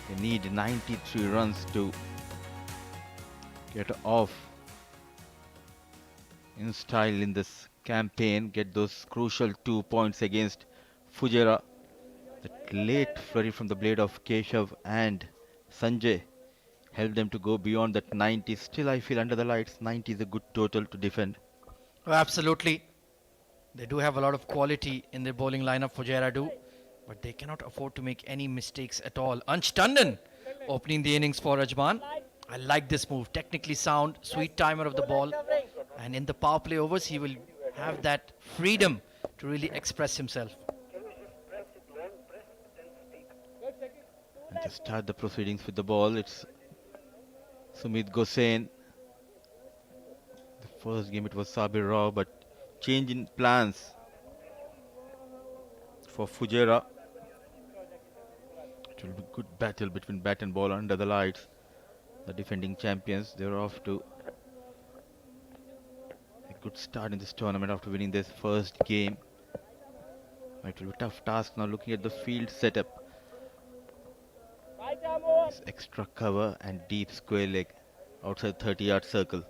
They need 93 runs to get off in style in this campaign, get those crucial 2 points against Fujairah. That late flurry from the blade of Keshav and Sanjay helped them to go beyond that 90. Still, I feel under the lights, 90 is a good total to defend. Oh, absolutely. They do have a lot of quality in their bowling lineup, Fujairah do, but they cannot afford to make any mistakes at all. Ansh Tandon opening the innings for Ajman. I like this move. Technically sound, sweet timer of the ball. And in the power play overs, he will have that freedom to really express himself. And to start the proceedings with the ball, it's Sumit Gosain. The first game it was Sabir Rao, but change in plans for Fujairah. It will be good battle between bat and ball under the lights. The defending champions, they're off to a good start in this tournament after winning their first game. It will be a tough task now looking at the field setup. This extra cover and deep square leg outside 30-yard circle.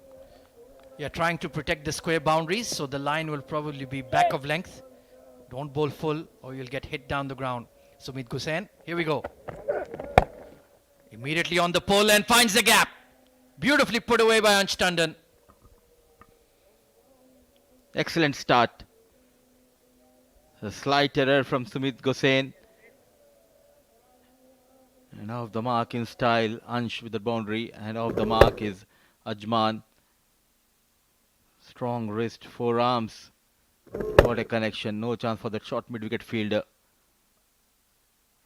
Yeah, trying to protect the square boundaries, so the line will probably be back of length. Don't bowl full or you'll get hit down the ground. Sumit Gosain, here we go. Immediately on the pole and finds the gap. Beautifully put away by Ansh Tandon. Excellent start. A slight error from Sumit Gosain. And off the mark in style, Ansh with the boundary, and off the mark is Ajman. Strong wrist, forearms. What a connection, no chance for that short mid-wicket fielder.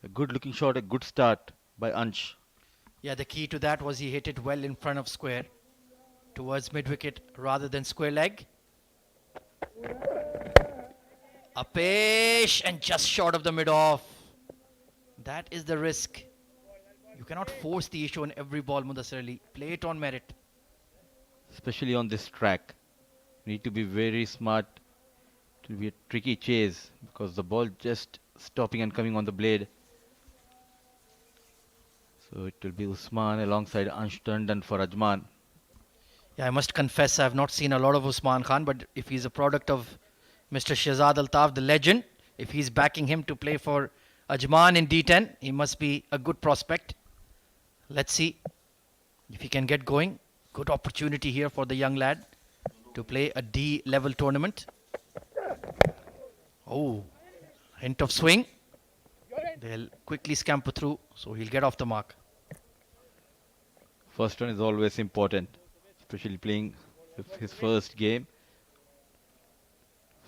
A good looking shot, a good start by Ansh. Yeah, the key to that was he hit it well in front of square towards mid-wicket rather than square leg. Apesh and just short of the mid-off. That is the risk. You cannot force the issue on every ball, Mudassar Ali. Play it on merit. Especially on this track. You need to be very smart. It will be a tricky chase because the ball just stopping and coming on the blade. So it will be Usman alongside Ansh Tandon for Ajman. Yeah, I must confess I have not seen a lot of Usman Khan, but if he's a product of Mr. Shahzad Altaf, the legend, if he's backing him to play for Ajman in D10, he must be a good prospect. Let's see if he can get going. Good opportunity here for the young lad to play a D level tournament. Oh, hint of swing. They'll quickly scamper through, so he'll get off the mark. First one is always important, especially playing his first game.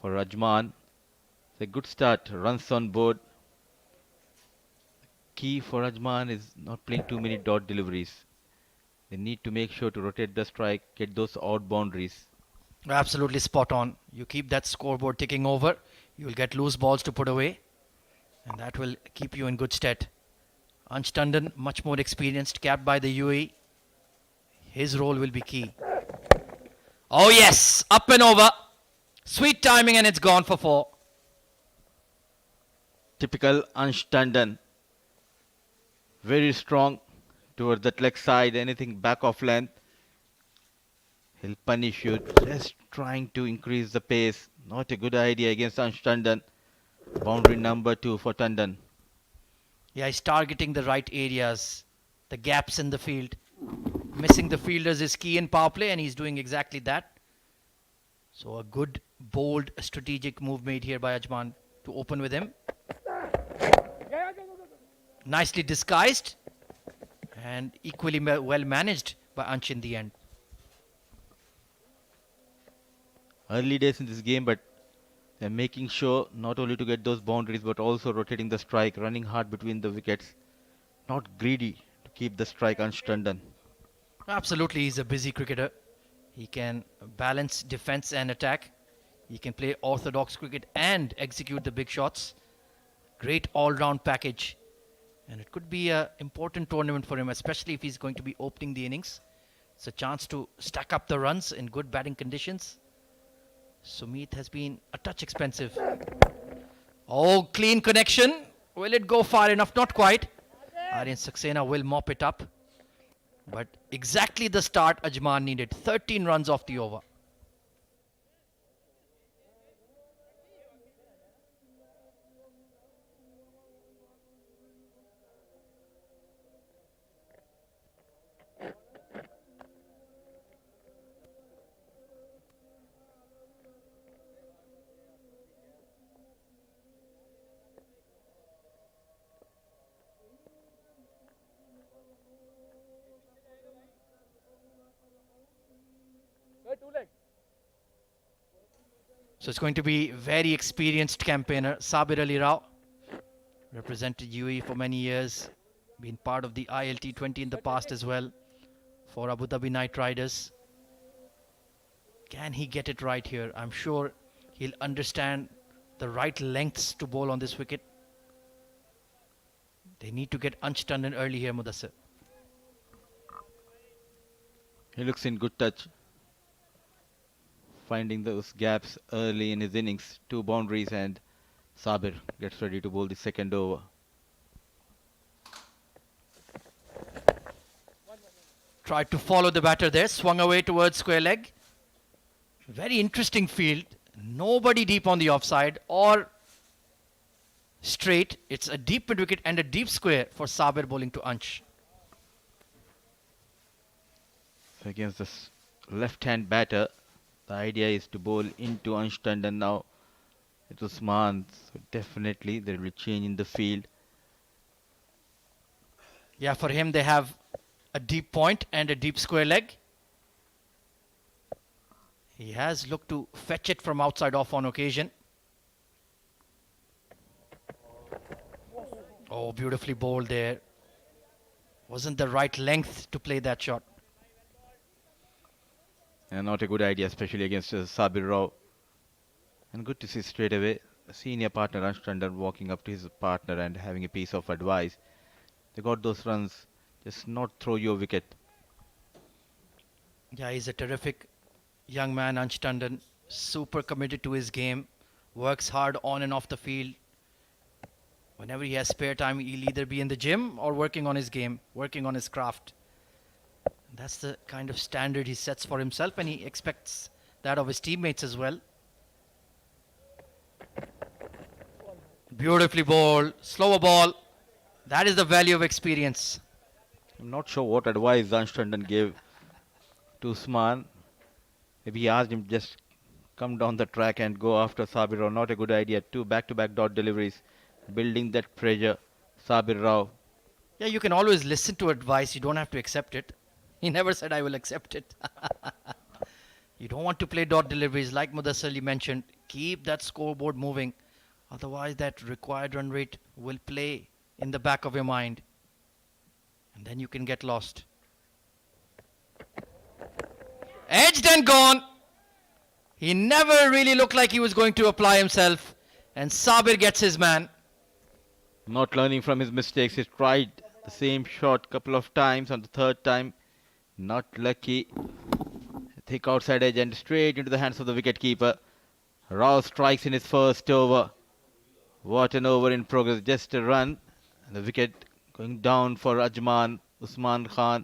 For Ajman, it's a good start, runs on board. Key for Ajman is not playing too many dot deliveries. They need to make sure to rotate the strike, get those odd boundaries. Absolutely spot on. You keep that scoreboard ticking over, you'll get loose balls to put away, and that will keep you in good stead. Ansh Tandon, much more experienced, capped by the UAE. His role will be key. Oh yes, up and over. Sweet timing, and it's gone for 4. Typical Ansh Tandon. Very strong towards that leg side, anything back of length. He'll punish you, just trying to increase the pace. Not a good idea against Ansh Tandon. Boundary number 2 for Tandon. Yeah, he's targeting the right areas, the gaps in the field. Missing the fielders is key in power play, and he's doing exactly that. So a good, bold, strategic move made here by Ajman to open with him. nicely disguised and equally well managed by Ansh in the end. Early days in this game, but they're making sure not only to get those boundaries but also rotating the strike, running hard between the wickets, not greedy to keep the strike unstunned. Absolutely, he's a busy cricketer. He can balance defense and attack. He can play orthodox cricket and execute the big shots. Great all-round package. And it could be an important tournament for him, especially if he's going to be opening the innings. It's a chance to stack up the runs in good batting conditions. Sumit has been a touch expensive. Oh, clean connection. Will it go far enough? Not quite. Aryan Saxena will mop it up. But exactly the start Ajman needed. 13 runs off the over. So it's going to be very experienced campaigner Sabir Ali Rao, represented UAE for many years, been part of the ILT20 in the past as well for Abu Dhabi Knight Riders. Can he get it right here? I'm sure he'll understand the right lengths to bowl on this wicket. They need to get Ansh Tandon early here, Mudassir. He looks in good touch, finding those gaps early in his innings. 2 boundaries and Sabir gets ready to bowl the second over. Tried to follow the batter there, swung away towards square leg. Very interesting field. Nobody deep on the offside or straight. It's a deep mid wicket and a deep square for Sabir bowling to Ansh. So against this left-hand batter, the idea is to bowl into Ansh Tandon now. It was Usman, so definitely there will be change in the field. Yeah, for him they have a deep point and a deep square leg. He has looked to fetch it from outside off on occasion. Oh, beautifully bowled there. Wasn't the right length to play that shot. And not a good idea, especially against Sabir Rao. And good to see straight away a senior partner Ansh Tandon walking up to his partner and having a piece of advice. They got those runs, just not throw your wicket. Yeah, he's a terrific young man, Ansh Tandon. Super committed to his game. Works hard on and off the field. Whenever he has spare time, he'll either be in the gym or working on his game, working on his craft. That's the kind of standard he sets for himself, and he expects that of his teammates as well. Beautifully bowled, slower ball. That is the value of experience. I'm not sure what advice Ansh Tandon gave to Usman. Maybe he asked him just come down the track and go after Sabir Rao. Not a good idea. 2 back-to-back dot deliveries, building that pressure. Sabir Rao. Yeah, you can always listen to advice. You don't have to accept it. He never said, I will accept it. You don't want to play dot deliveries like Mudassir Ali mentioned. Keep that scoreboard moving. Otherwise, that required run rate will play in the back of your mind. And then you can get lost. Edged and gone. He never really looked like he was going to apply himself. And Sabir gets his man. Not learning from his mistakes. He tried the same shot couple of times. On the third time, not lucky. Thick outside edge and straight into the hands of the wicketkeeper. Rao strikes in his first over. What an over in progress. Just a run. And the wicket going down for Ajman. Usman Khan.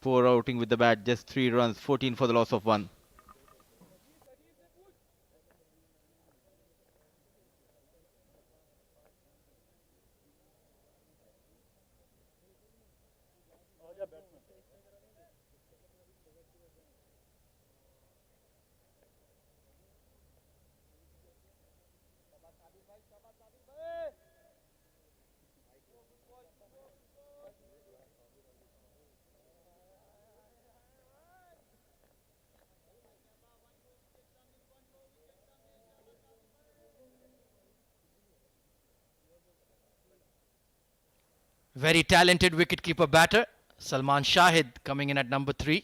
Poor outing with the bat. Just 3 runs. 14 for the loss of 1. Very talented wicketkeeper batter. Salman Shahid coming in at number 3.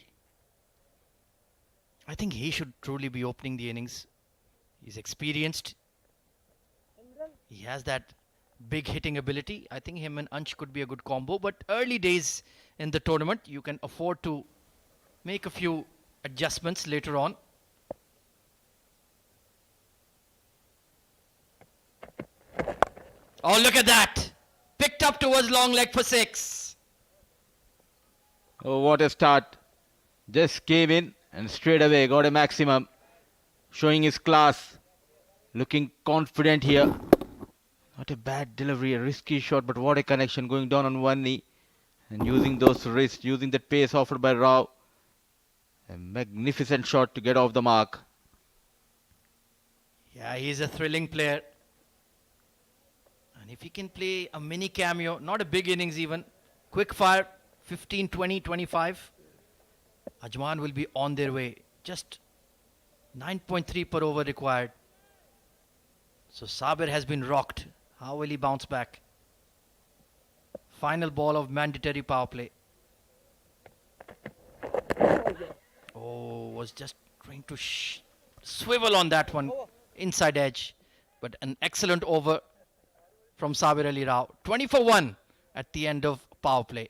I think he should truly be opening the innings. He's experienced. He has that big hitting ability. I think him and Ansh could be a good combo. But early days in the tournament, you can afford to make a few adjustments later on. Oh, look at that. Picked up towards long leg for 6. Oh, what a start. Just came in and straight away got a maximum. Showing his class. Looking confident here. Not a bad delivery, a risky shot, but what a connection going down on one knee. And using those wrists, using that pace offered by Rao. A magnificent shot to get off the mark. Yeah, he's a thrilling player. And if he can play a mini cameo, not a big innings even, quick fire, 15, 20, 25, Ajman will be on their way. Just 9.3 per over required. So Sabir has been rocked. How will he bounce back? Final ball of mandatory power play. Oh, was just trying to swivel on that one. Inside edge. But an excellent over from Sabir Ali Rao. 20 for 1 at the end of power play.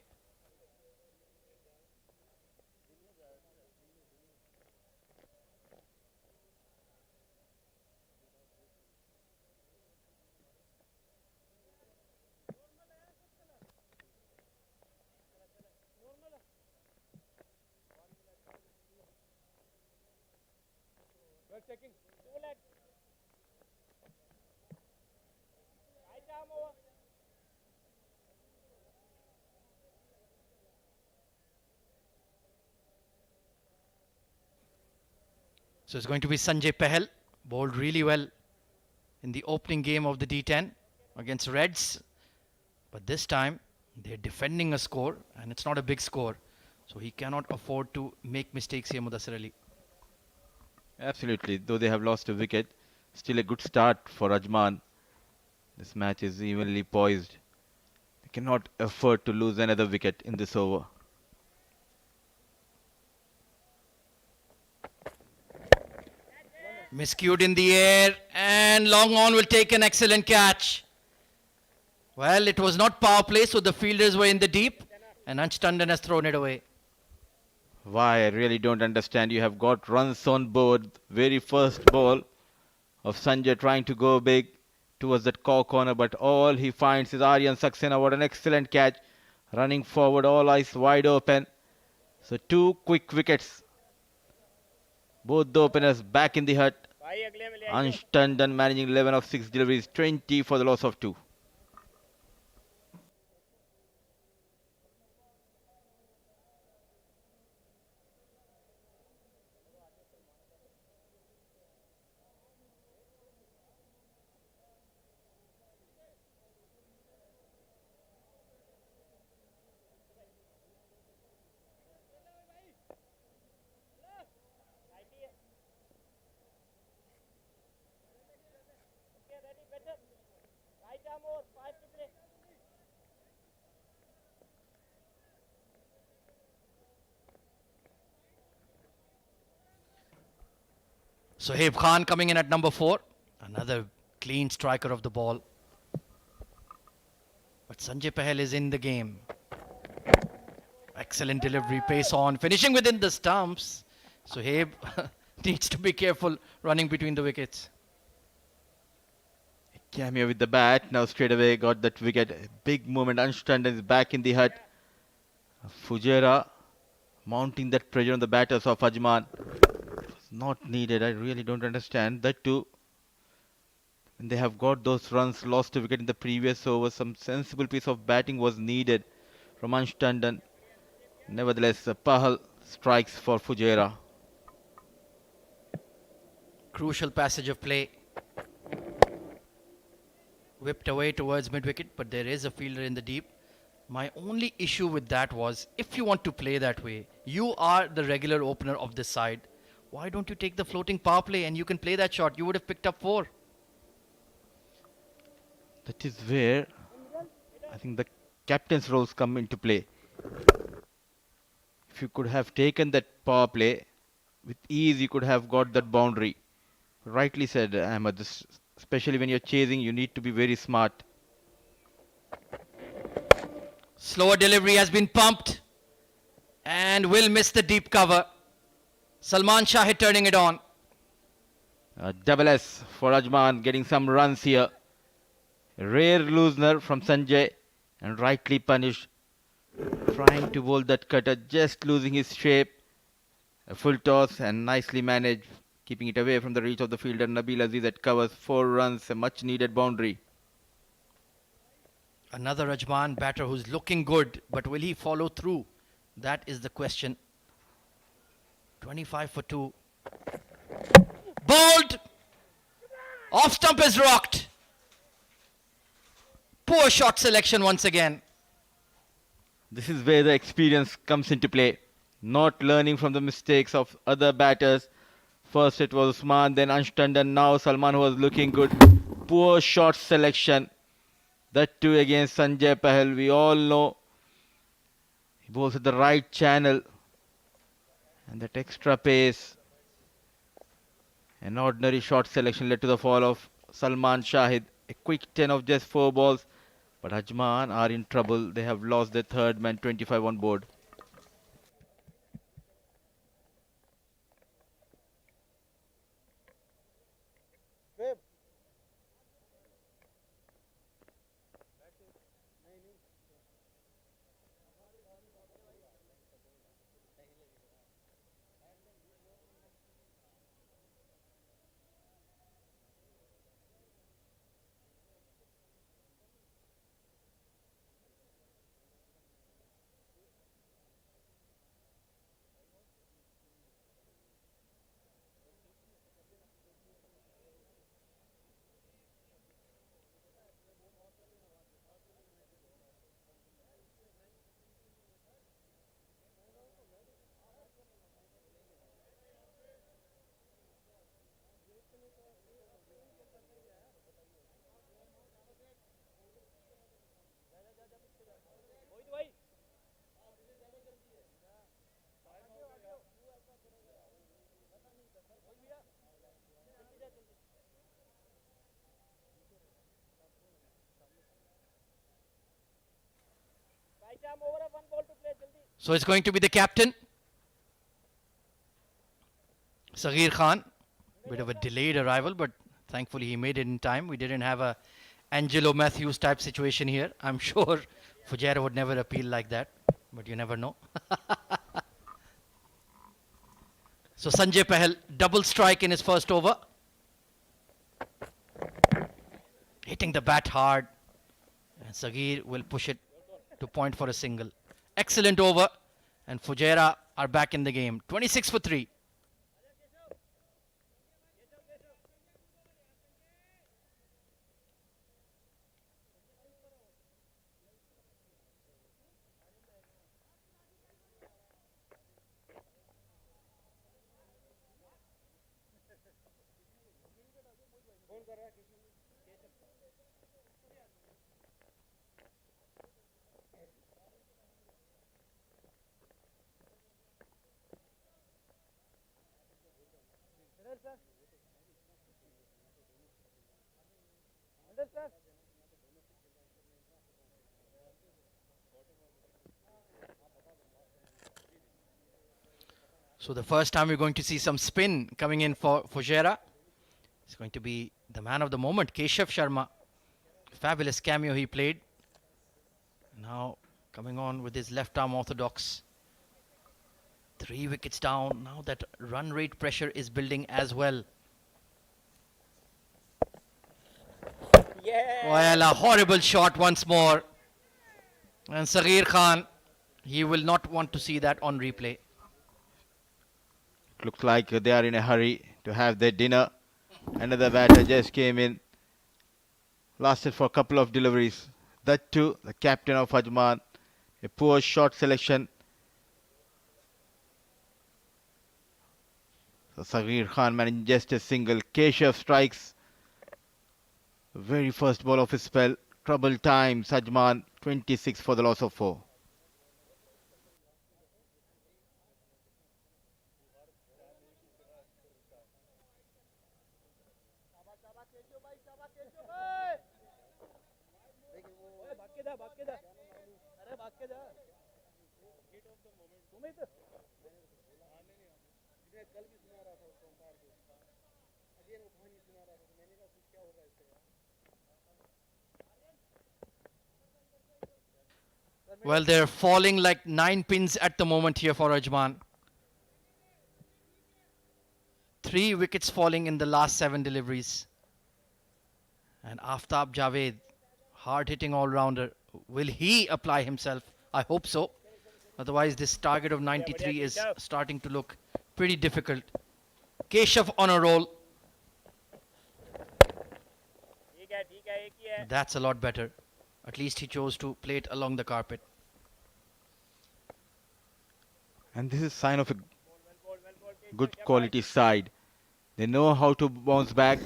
So it's going to be Sanjay Pahal, bowled really well in the opening game of the D10 against Reds. But this time, they're defending a score, and it's not a big score. So he cannot afford to make mistakes here, Mudassir Ali. Absolutely, though they have lost a wicket, still a good start for Ajman. This match is evenly poised. They cannot afford to lose another wicket in this over. Miscued in the air, and long on will take an excellent catch. Well, it was not power play, so the fielders were in the deep, and Ansh Tandon has thrown it away. Why, I really don't understand. You have got runs on board. Very first ball of Sanjay trying to go big towards that corner, but all he finds is Aryan Saxena. What an excellent catch. Running forward, all eyes wide open. So 2 quick wickets. Both the openers back in the hut. Ansh Tandon managing 11 of 6 deliveries, 20 for the loss of 2. Sohaib Khan coming in at number 4. Another clean striker of the ball. But Sanjay Pahal is in the game. Excellent delivery, pace on, finishing within the stumps. Sohaib needs to be careful running between the wickets. Cameo with the bat. Now straight away got that wicket. Big moment. Ansh Tandon is back in the hut. Fujairah mounting that pressure on the batters of Ajman. Not needed. I really don't understand that too. And they have got those runs, lost a wicket in the previous over. Some sensible piece of batting was needed from Ansh Tandon. Nevertheless, Pahal strikes for Fujairah. Crucial passage of play. Whipped away towards mid-wicket, but there is a fielder in the deep. My only issue with that was, if you want to play that way, you are the regular opener of this side. Why don't you take the floating power play and you can play that shot? You would have picked up 4. That is where I think the captain's roles come into play. If you could have taken that power play, with ease you could have got that boundary. Rightly said, Ahmed. Especially when you're chasing, you need to be very smart. Slower delivery has been pumped and will miss the deep cover. Salman Shahid turning it on. Double S for Ajman, getting some runs here. Rare loosener from Sanjay and rightly punished. Trying to bowl that cutter, just losing his shape. A full toss and nicely managed, keeping it away from the reach of the fielder Nabil Aziz that covers 4 runs, a much needed boundary. Another Ajman batter who's looking good, but will he follow through? That is the question. 25 for 2. Bowled! Off stump is rocked. Poor shot selection once again. This is where the experience comes into play. Not learning from the mistakes of other batters. First it was Usman, then Ansh Tandon, now Salman, who was looking good. Poor shot selection. That too against Sanjay Pahal. We all know he bowls at the right channel. And that extra pace. An ordinary shot selection led to the fall of Salman Shahid. A quick 10 of just 4 balls. But Ajman are in trouble. They have lost their third man, 25 on board. Web. So it's going to be the captain, Saghir Khan. Bit of a delayed arrival, but thankfully he made it in time. We didn't have a Angelo Matthews type situation here. I'm sure Fujairah would never appeal like that, but you never know. So Sanjay Pahal, double strike in his first over. Hitting the bat hard. And Saghir will push it to point for a single. Excellent over. And Fujairah are back in the game. 26 for 3. So the first time we're going to see some spin coming in for Fujairah. It's going to be the man of the moment, Keshav Sharma. Fabulous cameo he played. Now coming on with his left arm orthodox. 3 wickets down. Now that run rate pressure is building as well. Yeah. Well, a horrible shot once more. And Saghir Khan, he will not want to see that on replay. Looks like they are in a hurry to have their dinner. Another batter just came in. Lasted for a couple of deliveries. That too, the captain of Ajman. A poor shot selection. So Saghir Khan managing just a single. Keshav strikes. Very first ball of his spell. Trouble times. Ajman 26 for the loss of 4. Well, they're falling like 9 pins at the moment here for Ajman. 3 wickets falling in the last 7 deliveries. And Aftab Javed, hard-hitting all-rounder. Will he apply himself? I hope so. Otherwise, this target of 93 is starting to look pretty difficult. Keshav on a roll. That's a lot better. At least he chose to play it along the carpet. And this is sign of a good quality side. They know how to bounce back.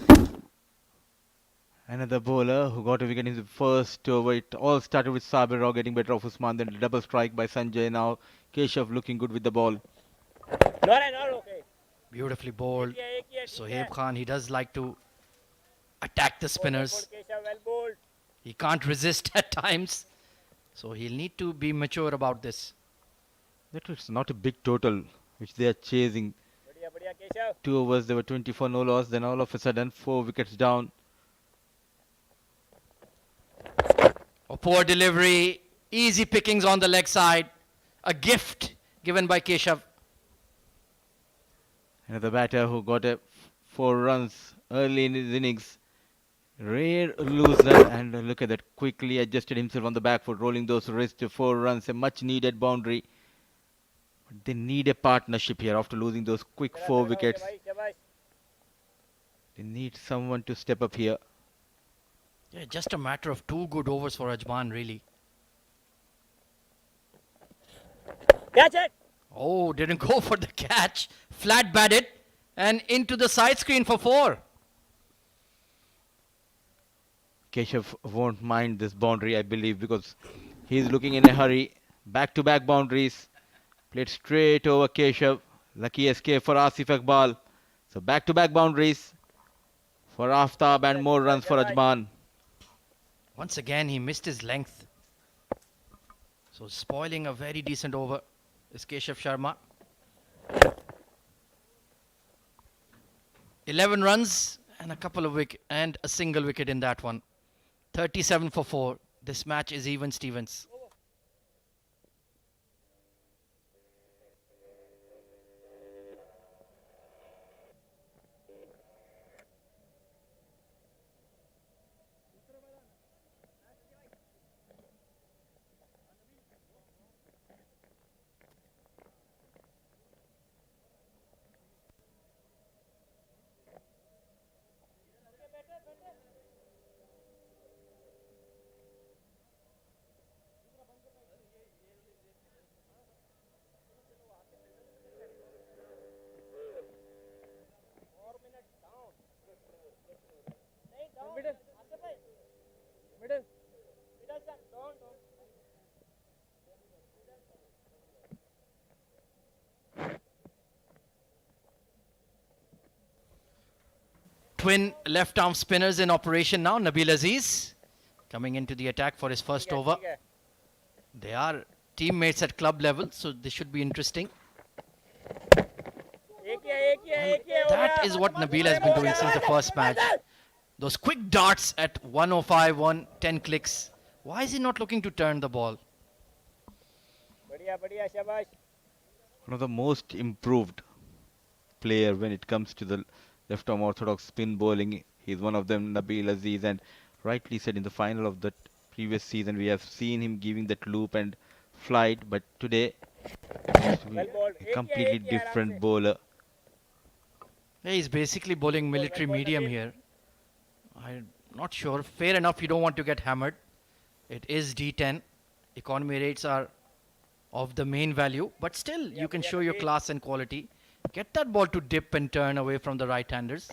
Another bowler who got a wicket in the first over. It all started with Sabir Rao getting better off Usman. Then the double strike by Sanjay. Now Keshav looking good with the ball. Beautifully bowled. Sohaib Khan, he does like to attack the spinners. He can't resist at times. So he'll need to be mature about this. That was not a big total which they are chasing. 2 overs, there were 24 no loss. Then all of a sudden 4 wickets down. A poor delivery. Easy pickings on the leg side. A gift given by Keshav. Another batter who got a 4 runs early in his innings. Rare loser, and look at that, quickly adjusted himself on the back foot, rolling those wrists to 4 runs, a much needed boundary. But they need a partnership here after losing those quick 4 wickets. They need someone to step up here. Yeah, just a matter of 2 good overs for Ajman, really. Catch it! Oh, didn't go for the catch. Flat batted and into the side screen for 4. Keshav won't mind this boundary, I believe, because he's looking in a hurry. Back-to-back boundaries. Played straight over Keshav. Lucky escape for Asif Iqbal. So back-to-back boundaries for Aftab and more runs for Ajman. Once again, he missed his length. So spoiling a very decent over is Keshav Sharma. 11 runs and a single wicket in that one. 37 for 4. This match is even Stevens. Twin left arm spinners in operation now. Nabil Aziz coming into the attack for his first over. They are teammates at club level, so this should be interesting. That is what Nabil has been doing since the first match. Those quick darts at 105, 110 clicks. Why is he not looking to turn the ball? One of the most improved player when it comes to the left arm orthodox spin bowling. He's one of them, Nabil Aziz, and rightly said, in the final of the previous season we have seen him giving that loop and flight, but today a completely different bowler. Yeah, he's basically bowling military medium here. I'm not sure. Fair enough, you don't want to get hammered. It is D10. Economy rates are of the main value, but still you can show your class and quality. Get that ball to dip and turn away from the right-handers.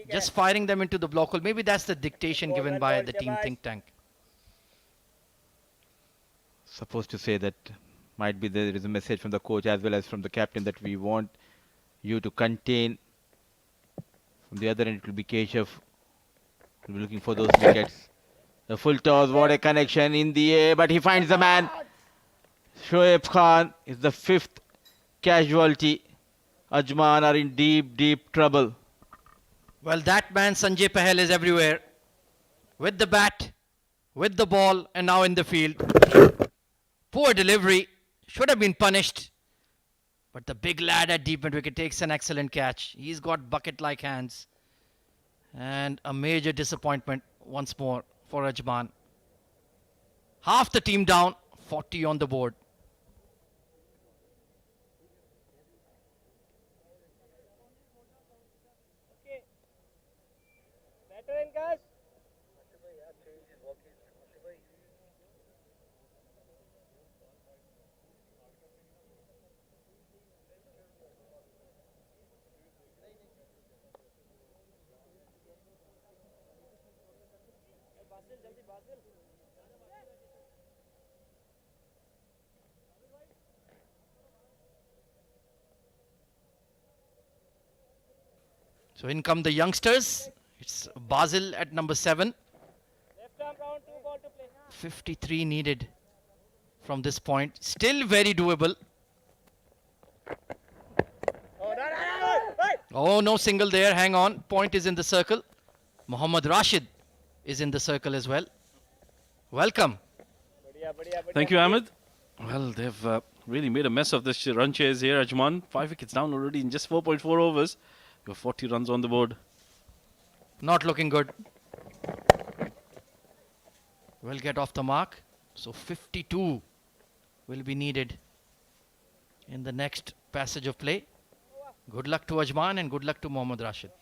Just firing them into the block hole. Maybe that's the dictation given by the team think tank. supposed to say that might be there is a message from the coach as well as from the captain that we want you to contain. From the other end, it will be Keshav. We'll be looking for those wickets. The full toss, what a connection in the air, but he finds the man. Shoaib Khan is the 5th casualty. Ajman are in deep, deep trouble. Well, that man Sanjay Pahel is everywhere. With the bat, with the ball, and now in the field. Poor delivery. Should have been punished. But the big lad at deep mid wicket takes an excellent catch. He's got bucket-like hands. And a major disappointment once more for Ajman. Half the team down, 40 on the board. Better in guys. So in come the youngsters. It's Basil at number 7. Left arm round, 2 ball to play. 53 needed from this point. Still very doable. Oh, no single there. Hang on. Point is in the circle. Mohammad Rashid is in the circle as well. Welcome. Thank you, Ahmed. Well, they've really made a mess of this run chase here, Ajman. 5 wickets down already in just 4.4 overs. You have 40 runs on the board. Not looking good. Will get off the mark. So 52 will be needed in the next passage of play. Good luck to Ajman and good luck to Mohammad Rashid.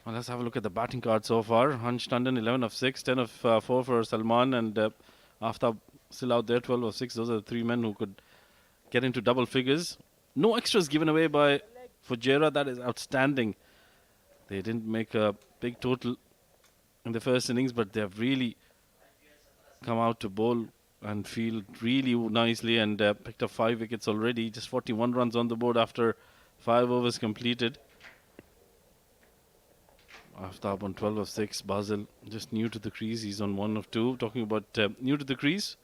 Well, let's have a look at the batting card so far. Hunch Tandon, 11 of 6, 10 of 4 for Salman, and Aftab still out there, 12 of 6. Those are the 3 men who could get into double figures. No extras given away by Fujairah. That is outstanding. They didn't make a big total in the first innings, but they have really come out to bowl and field really nicely and picked up 5 wickets already. Just 41 runs on the board after 5 overs completed. Aftab on 12 of 6. Basil just new to the crease. He's on 1 of 2. Talking about new to the crease.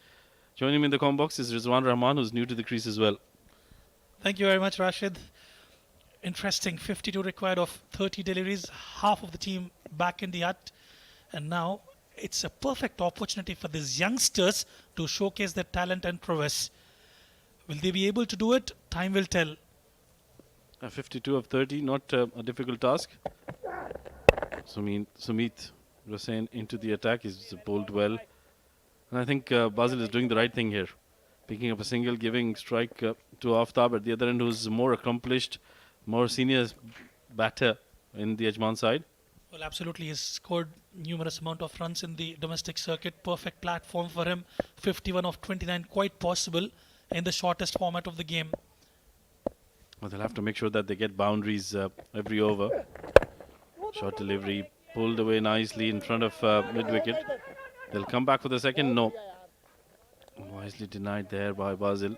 Joining me in the com box is Rizwan Rahman, who's new to the crease as well. Thank you very much, Rashid. Interesting. 52 required of 30 deliveries. Half of the team back in the hut. And now it's a perfect opportunity for these youngsters to showcase their talent and prowess. Will they be able to do it? Time will tell. 52 of 30, not a difficult task. Sumit Hussain into the attack. He's bowled well. And I think Basil is doing the right thing here. Picking up a single, giving strike to Aftab at the other end, who's more accomplished, more senior batter in the Ajman side. Well, absolutely. He's scored numerous amount of runs in the domestic circuit. Perfect platform for him. 51 of 29, quite possible in the shortest format of the game. Well, they'll have to make sure that they get boundaries every over. Short delivery, pulled away nicely in front of mid-wicket. They'll come back for the second. No. Wisely denied there by Basil.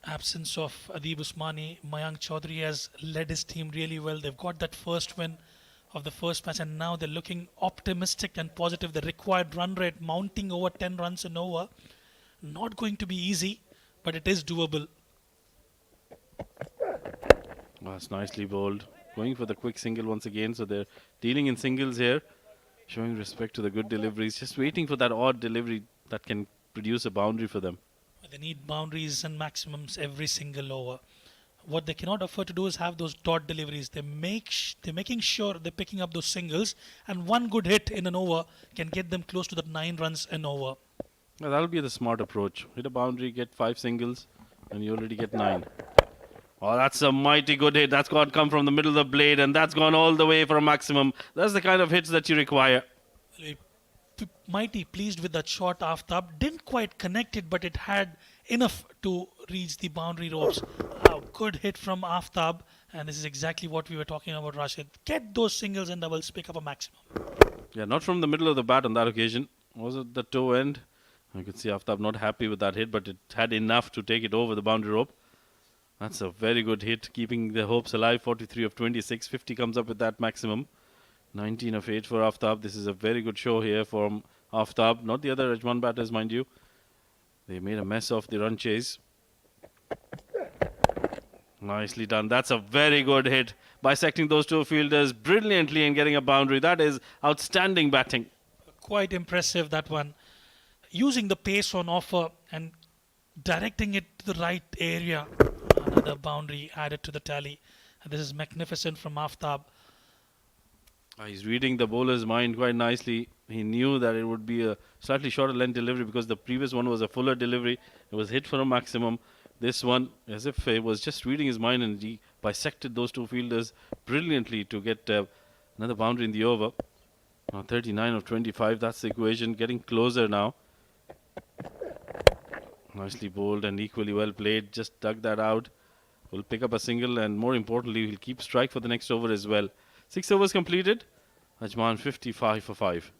Absence of Adib Usmani, Mayank Chaudhary has led his team really well. They've got that first win of the first match and now they're looking optimistic and positive. The required run rate mounting over 10 runs an over. Not going to be easy, but it is doable. That's nicely bowled. Going for the quick single once again. So they're dealing in singles here. Showing respect to the good deliveries. Just waiting for that odd delivery that can produce a boundary for them. They need boundaries and maximums every single over. What they cannot afford to do is have those dot deliveries. They're making sure they're picking up those singles, and one good hit in an over can get them close to the 9 runs an over. Well, that'll be the smart approach. Hit a boundary, get 5 singles, and you already get 9. Oh, that's a mighty good hit. That's got come from the middle of the blade, and that's gone all the way for a maximum. That's the kind of hits that you require. Mighty pleased with that shot. Aftab didn't quite connect it, but it had enough to reach the boundary ropes. A good hit from Aftab, and this is exactly what we were talking about, Rashid. Get those singles and doubles, pick up a maximum. Yeah, not from the middle of the bat on that occasion. Was it the toe end? You could see Aftab not happy with that hit, but it had enough to take it over the boundary rope. That's a very good hit, keeping the hopes alive. 43 of 26. 50 comes up with that maximum. 19 of 8 for Aftab. This is a very good show here from Aftab. Not the other Ajman batters, mind you. They made a mess of the run chase. Nicely done. That's a very good hit. Bisecting those two fielders brilliantly and getting a boundary. That is outstanding batting. Quite impressive, that one. Using the pace on offer and directing it to the right area. Another boundary added to the tally. And this is magnificent from Aftab. He's reading the bowler's mind quite nicely. He knew that it would be a slightly shorter length delivery because the previous one was a fuller delivery. It was hit for a maximum. This one, as if he was just reading his mind, and he bisected those two fielders brilliantly to get another boundary in the over. Now 39 of 25, that's the equation. Getting closer now. Nicely bowled and equally well played. Just dug that out. Will pick up a single, and more importantly, he'll keep strike for the next over as well. 6 overs completed. Ajman 55 for 5.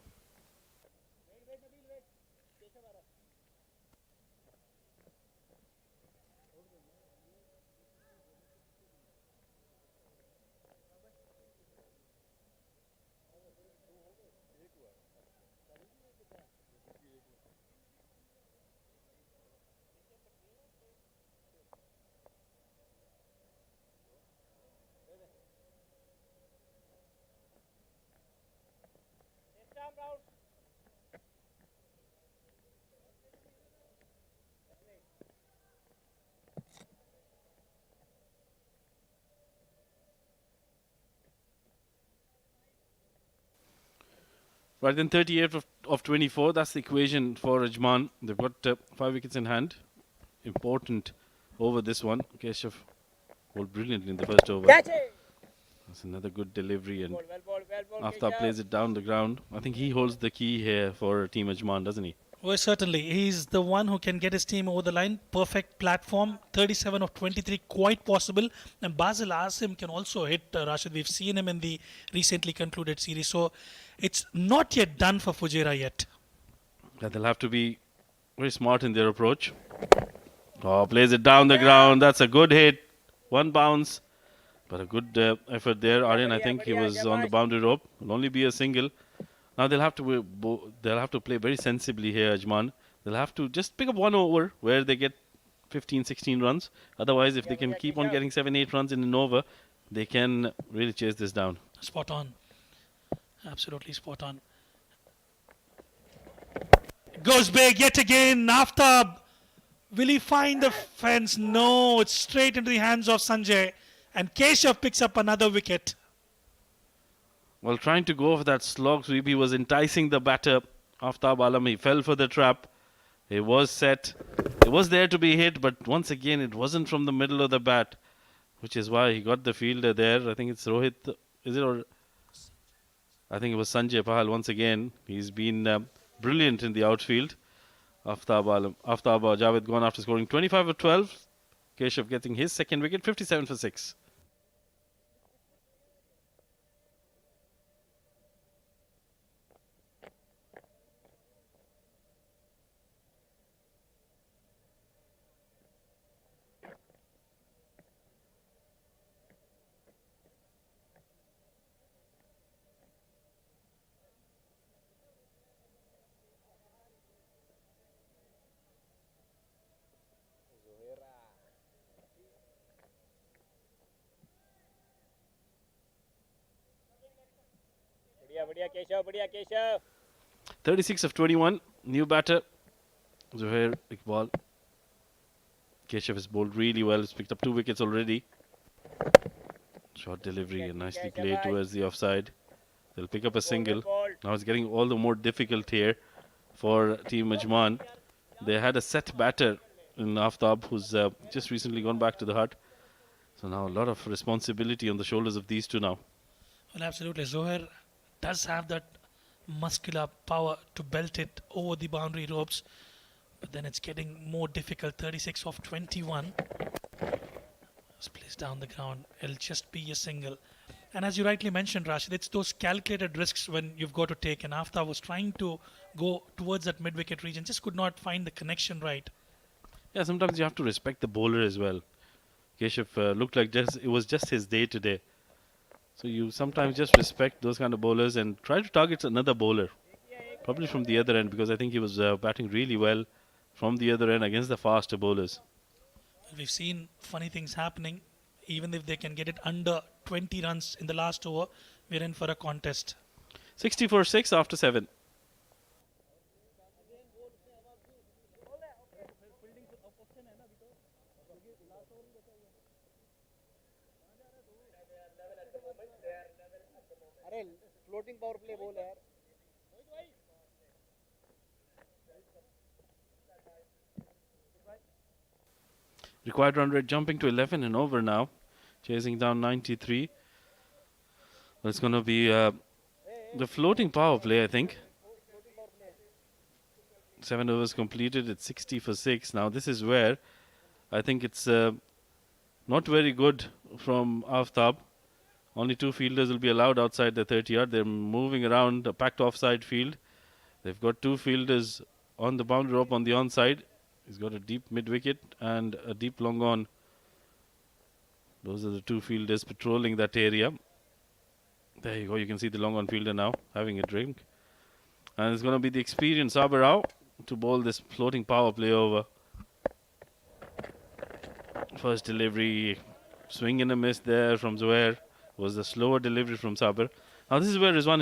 Right, then 38 of 24. That's the equation for Ajman. They've got 5 wickets in hand. Important over this one. Keshav bowled brilliantly in the first over. That's another good delivery, and Aftab plays it down the ground. I think he holds the key here for Team Ajman, doesn't he? Well, certainly. He's the one who can get his team over the line. Perfect platform. 37 of 23, quite possible. And Basil Asim can also hit Rashid. We've seen him in the recently concluded series. So it's not yet done for Fujairah yet. Yeah, they'll have to be very smart in their approach. Oh, plays it down the ground. That's a good hit. One bounce. But a good effort there. Aryan, I think he was on the boundary rope. Will only be a single. Now they'll have to play very sensibly here, Ajman. They'll have to just pick up one over where they get 15, 16 runs. Otherwise, if they can keep on getting 7, 8 runs in an over, they can really chase this down. Spot on. Absolutely spot on. Goes big yet again. Aftab. Will he find the fence? No, it's straight into the hands of Sanjay. And Keshav picks up another wicket. Well, trying to go for that slog sweep, he was enticing the batter, Aftab Alam. He fell for the trap. He was set. It was there to be hit, but once again, it wasn't from the middle of the bat, which is why he got the fielder there. I think it's Rohit, is it? Or I think it was Sanjay Pahal once again. He's been brilliant in the outfield. Aftab Alam, Aftab Javed gone after scoring 25 for 12. Keshav getting his second wicket, 57 for 6. बढ़िया केशव बढ़िया Keshav 36 of 21. New batter, Zuhair Iqbal. Keshav has bowled really well. He's picked up 2 wickets already. Short delivery and nicely played towards the offside. They'll pick up a single. Now it's getting all the more difficult here for Team Ajman. They had a set batter in Aftab who's just recently gone back to the hut. So now a lot of responsibility on the shoulders of these two now. Well, absolutely. Zohair does have that muscular power to belt it over the boundary ropes, but then it's getting more difficult. 36 of 21. Plays down the ground. It'll just be a single. And as you rightly mentioned, Rashid, it's those calculated risks when you've got to take. And Aftab was trying to go towards that mid-wicket region, just could not find the connection right. Yeah, sometimes you have to respect the bowler as well. Keshav looked like it was just his day today. So you sometimes just respect those kind of bowlers and try to target another bowler. Probably from the other end, because I think he was batting really well from the other end against the faster bowlers. We've seen funny things happening. Even if they can get it under 20 runs in the last over, we're in for a contest. 60 for 6 after 7. अरे floating power play बोल यार Required run rate jumping to 11 and over now. Chasing down 93. That's going to be the floating power play, I think. 7 overs completed. It's 60 for 6. Now this is where I think it's not very good from Aftab. Only 2 fielders will be allowed outside the 30-yard. They're moving around a packed offside field. They've got 2 fielders on the boundary rope on the onside. He's got a deep mid-wicket and a deep long on. Those are the 2 fielders patrolling that area. There you go. You can see the long on fielder now having a drink. And it's going to be the experienced Sabarao to bowl this floating power play over. First delivery, swing and a miss there from Zohair. Was the slower delivery from Sabar. Now this is where Rizwan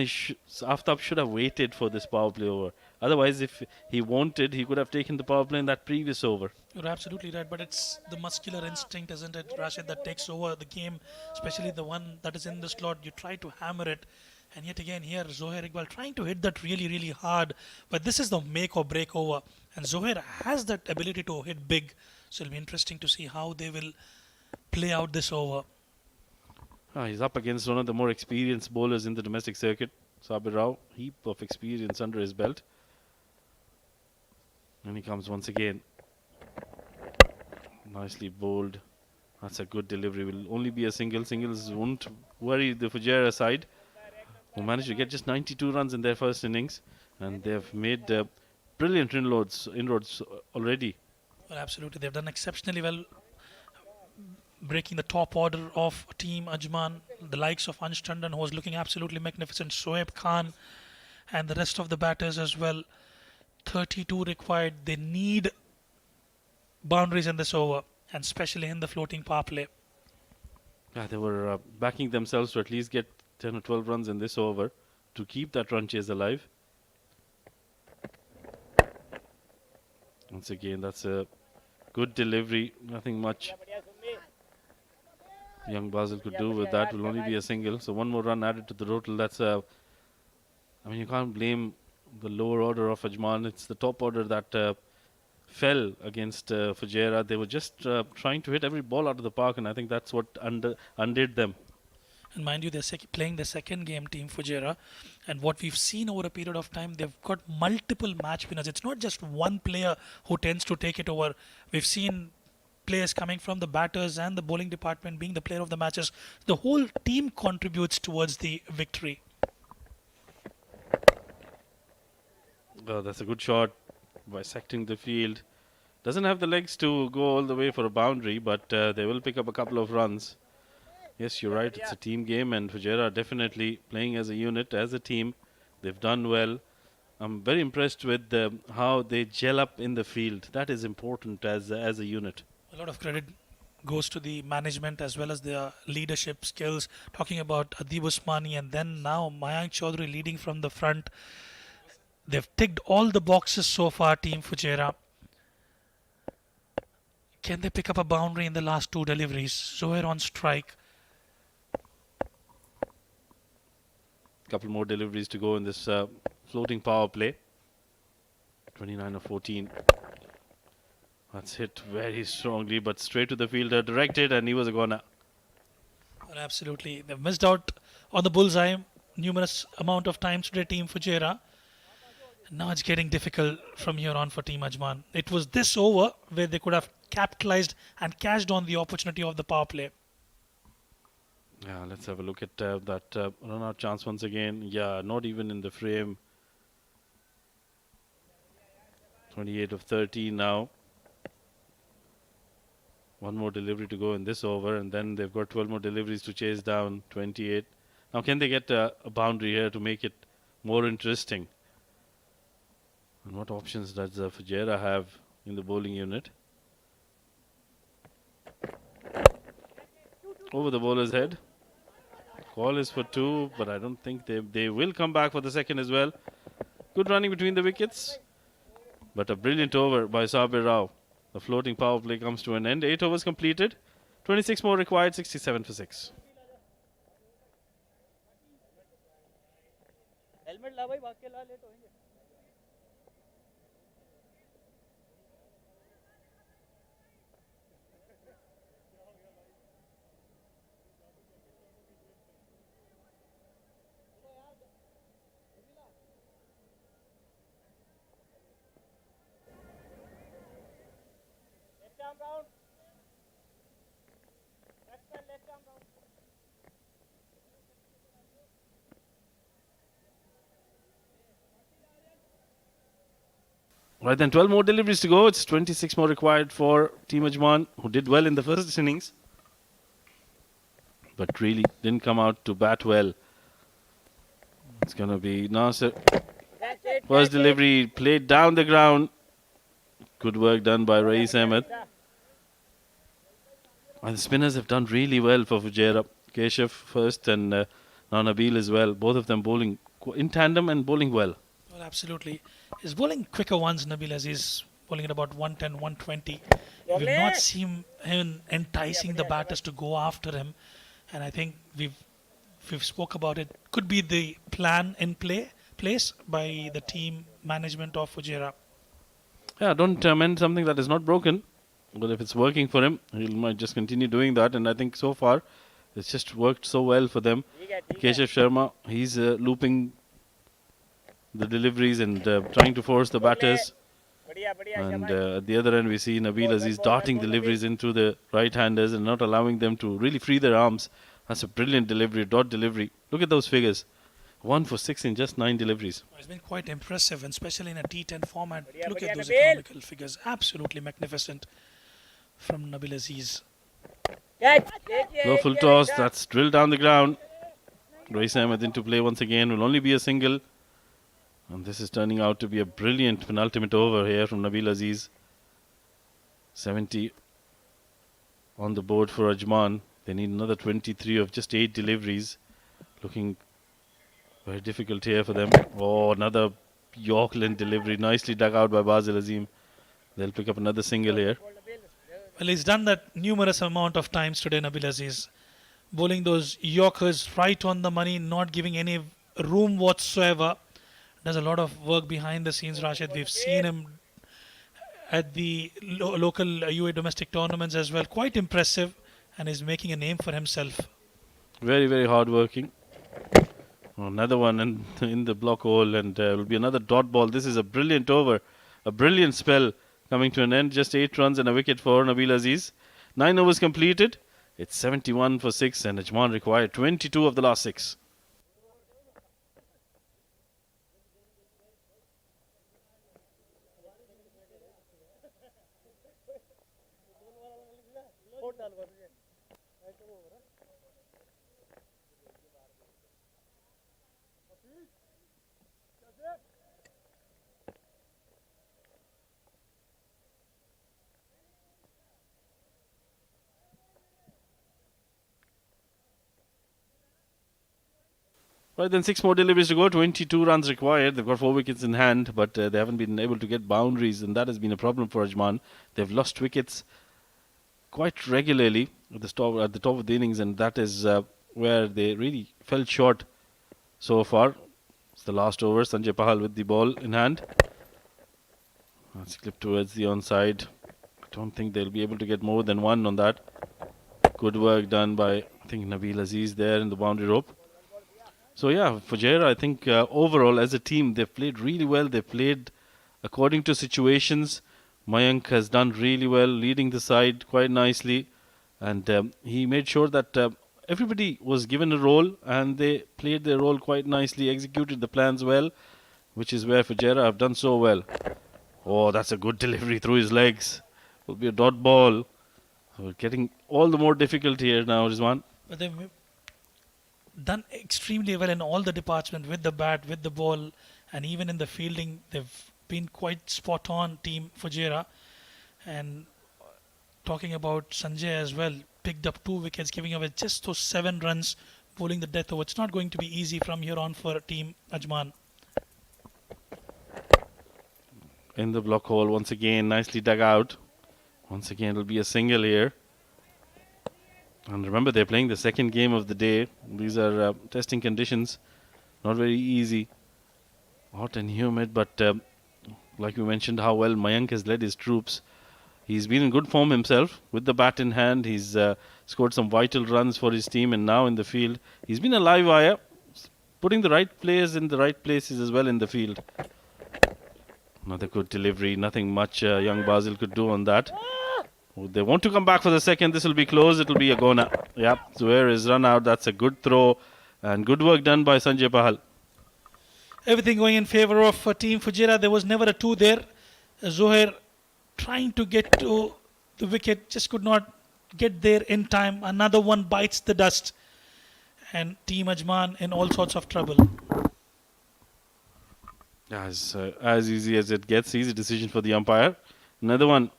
Aftab should have waited for this power play over. Otherwise, if he wanted, he could have taken the power play in that previous over. You're absolutely right, but it's the muscular instinct, isn't it, Rashid, that takes over the game, especially the one that is in the slot. You try to hammer it, and yet again here, Zohair Iqbal trying to hit that really, really hard. But this is the make or break over, and Zohair has that ability to hit big. So it'll be interesting to see how they will play out this over. He's up against one of the more experienced bowlers in the domestic circuit. Sabir Rao, heap of experience under his belt. And he comes once again. Nicely bowled. That's a good delivery. Will only be a single. Singles won't worry the Fujairah side, who managed to get just 92 runs in their first innings. And they've made brilliant inroads already. Well, absolutely. They've done exceptionally well, breaking the top order of Team Ajman. The likes of Ansh Tandon, who was looking absolutely magnificent, Shoaib Khan, and the rest of the batters as well. 32 required. They need boundaries in this over, and especially in the floating power play. Yeah, they were backing themselves to at least get 10 or 12 runs in this over to keep that run chase alive. Once again, that's a good delivery. Nothing much young Basil could do with that. Will only be a single. So one more run added to the total. That's I mean, you can't blame the lower order of Ajman. It's the top order that fell against Fujairah. They were just trying to hit every ball out of the park, and I think that's what undid them. And mind you, they're playing the second game, Team Fujairah. And what we've seen over a period of time, they've got multiple match winners. It's not just one player who tends to take it over. We've seen players coming from the batters and the bowling department being the player of the matches. The whole team contributes towards the victory. That's a good shot, bisecting the field. Doesn't have the legs to go all the way for a boundary, but they will pick up a couple of runs. Yes, you're right. It's a team game, and Fujairah are definitely playing as a unit, as a team. They've done well. I'm very impressed with how they gel up in the field. That is important as a unit. A lot of credit goes to the management as well as their leadership skills. Talking about Adib Usmani and then now Mayank Chaudhary leading from the front. They've ticked all the boxes so far, Team Fujairah. Can they pick up a boundary in the last 2 deliveries? Zohair on strike. Couple more deliveries to go in this floating power play. 29 of 14. That's hit very strongly, but straight to the fielder, directed, and he was a goner. Well, absolutely. They've missed out on the bullseye numerous amount of times today, Team Fujairah. Now it's getting difficult from here on for Team Ajman. It was this over where they could have capitalized and cashed on the opportunity of the power play. Yeah, let's have a look at that run out chance once again. Yeah, not even in the frame. 28 of 30 now. One more delivery to go in this over, and then they've got 12 more deliveries to chase down. 28. Now, can they get a boundary here to make it more interesting? And what options does Fujairah have in the bowling unit? Over the bowler's head. Call is for 2, but I don't think they will come back for the second as well. Good running between the wickets, but a brilliant over by Sabir Rao. The floating power play comes to an end. 8 overs completed. 26 more required. 67 for 6. Right then, 12 more deliveries to go. It's 26 more required for Team Ajman, who did well in the first innings, but really didn't come out to bat well. It's going to be Nasir. First delivery played down the ground. Good work done by Rais Ahmed. And the spinners have done really well for Fujairah. Keshav first and now Nabil as well. Both of them bowling in tandem and bowling well. Well, absolutely. He's bowling quicker ones, Nabil, as he's bowling at about 110, 120. We've not seen him enticing the batters to go after him. And I think we've spoke about it. Could be the plan in place by the team management of Fujairah. Yeah, don't mend something that is not broken. But if it's working for him, he might just continue doing that. And I think so far, it's just worked so well for them. Keshav Sharma, he's looping the deliveries and trying to force the batters. And at the other end, we see Nabil Aziz darting deliveries into the right-handers and not allowing them to really free their arms. That's a brilliant delivery, dot delivery. Look at those figures. 1 for 6 in just 9 deliveries. It's been quite impressive, and especially in a D10 format. Look at those economical figures. Absolutely magnificent from Nabil Aziz. Low full toss, that's drilled down the ground. Rais Ahmed into play once again, will only be a single. And this is turning out to be a brilliant penultimate over here from Nabil Aziz. 70 on the board for Ajman. They need another 23 of just 8 deliveries. Looking very difficult here for them. Oh, another Yorkland delivery. Nicely dug out by Basil Azim. They'll pick up another single here. Well, he's done that numerous amount of times today, Nabil Aziz. Bowling those Yorkers right on the money, not giving any room whatsoever. Does a lot of work behind the scenes, Rashid. We've seen him at the local UAE domestic tournaments as well. Quite impressive, and is making a name for himself. Very, very hard working. Another one in the block hole, and will be another dot ball. This is a brilliant over, a brilliant spell coming to an end. Just 8 runs and a wicket for Nabil Aziz. 9 overs completed. It's 71 for 6, and Ajman required 22 of the last 6. Right then, 6 more deliveries to go. 22 runs required. They've got 4 wickets in hand, but they haven't been able to get boundaries, and that has been a problem for Ajman. They've lost wickets quite regularly at the top of the innings, and that is where they really fell short so far. It's the last over. Sanjay Pahal with the ball in hand. That's clipped towards the onside. I don't think they'll be able to get more than 1 on that. Good work done by think Nabil Aziz there in the boundary rope. So yeah, Fujairah, I think overall as a team they've played really well. They've played according to situations. Mayank has done really well, leading the side quite nicely, and he made sure that everybody was given a role and they played their role quite nicely, executed the plans well, which is where Fujairah have done so well. Oh, that's a good delivery through his legs. Will be a dot ball. We're getting all the more difficult here now, Rizwan. But they've done extremely well in all the departments, with the bat, with the ball, and even in the fielding. They've been quite spot on, team Fujairah. And talking about Sanjay as well, picked up 2 wickets, giving away just those 7 runs, bowling the death over. It's not going to be easy from here on for team Ajman. In the block hole once again, nicely dug out. Once again, it'll be a single here. And remember, they're playing the second game of the day. These are testing conditions, not very easy. Hot and humid, but like we mentioned, how well Mayank has led his troops. He's been in good form himself with the bat in hand. He's scored some vital runs for his team, and now in the field, he's been a live wire, putting the right players in the right places as well in the field. Another good delivery. Nothing much young Basil could do on that. They want to come back for the second. This will be close. It will be a gona. Yep, Zuhair is run out. That's a good throw and good work done by Sanjay Pahal. Everything going in favour of team Fujairah. There was never a 2 there. Zuhair trying to get to the wicket, just could not get there in time. Another one bites the dust. And team Ajman in all sorts of trouble. As easy as it gets. Easy decision for the umpire. Another one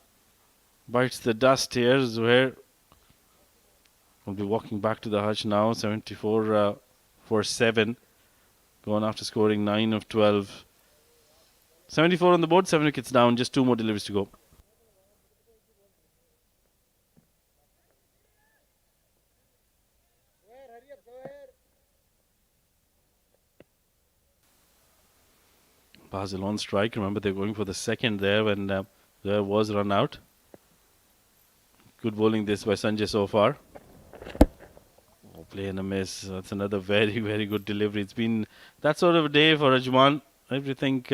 bites the dust here. Zuhair will be walking back to the hutch now. 74 for 7. Going after scoring 9 of 12. 74 on the board, 7 wickets down. Just 2 more deliveries to go. Basil on strike. Remember, they're going for the second there when there was run out. Good bowling this by Sanjay so far. Oh, play and a miss. That's another very, very good delivery. It's been that sort of a day for Ajman. Everything,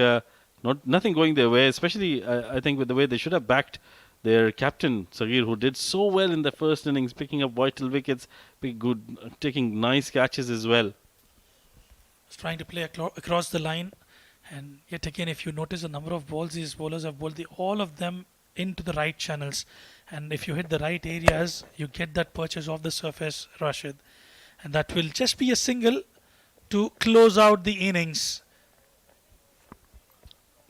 nothing going their way. Especially, I think, with the way they should have backed their captain Sagir, who did so well in the first innings, picking up vital wickets, taking nice catches as well. Trying to play across the line. And yet again, if you notice the number of balls these bowlers have bowled, all of them into the right channels. And if you hit the right areas, you get that purchase off the surface, Rashid. And that will just be a single to close out the innings.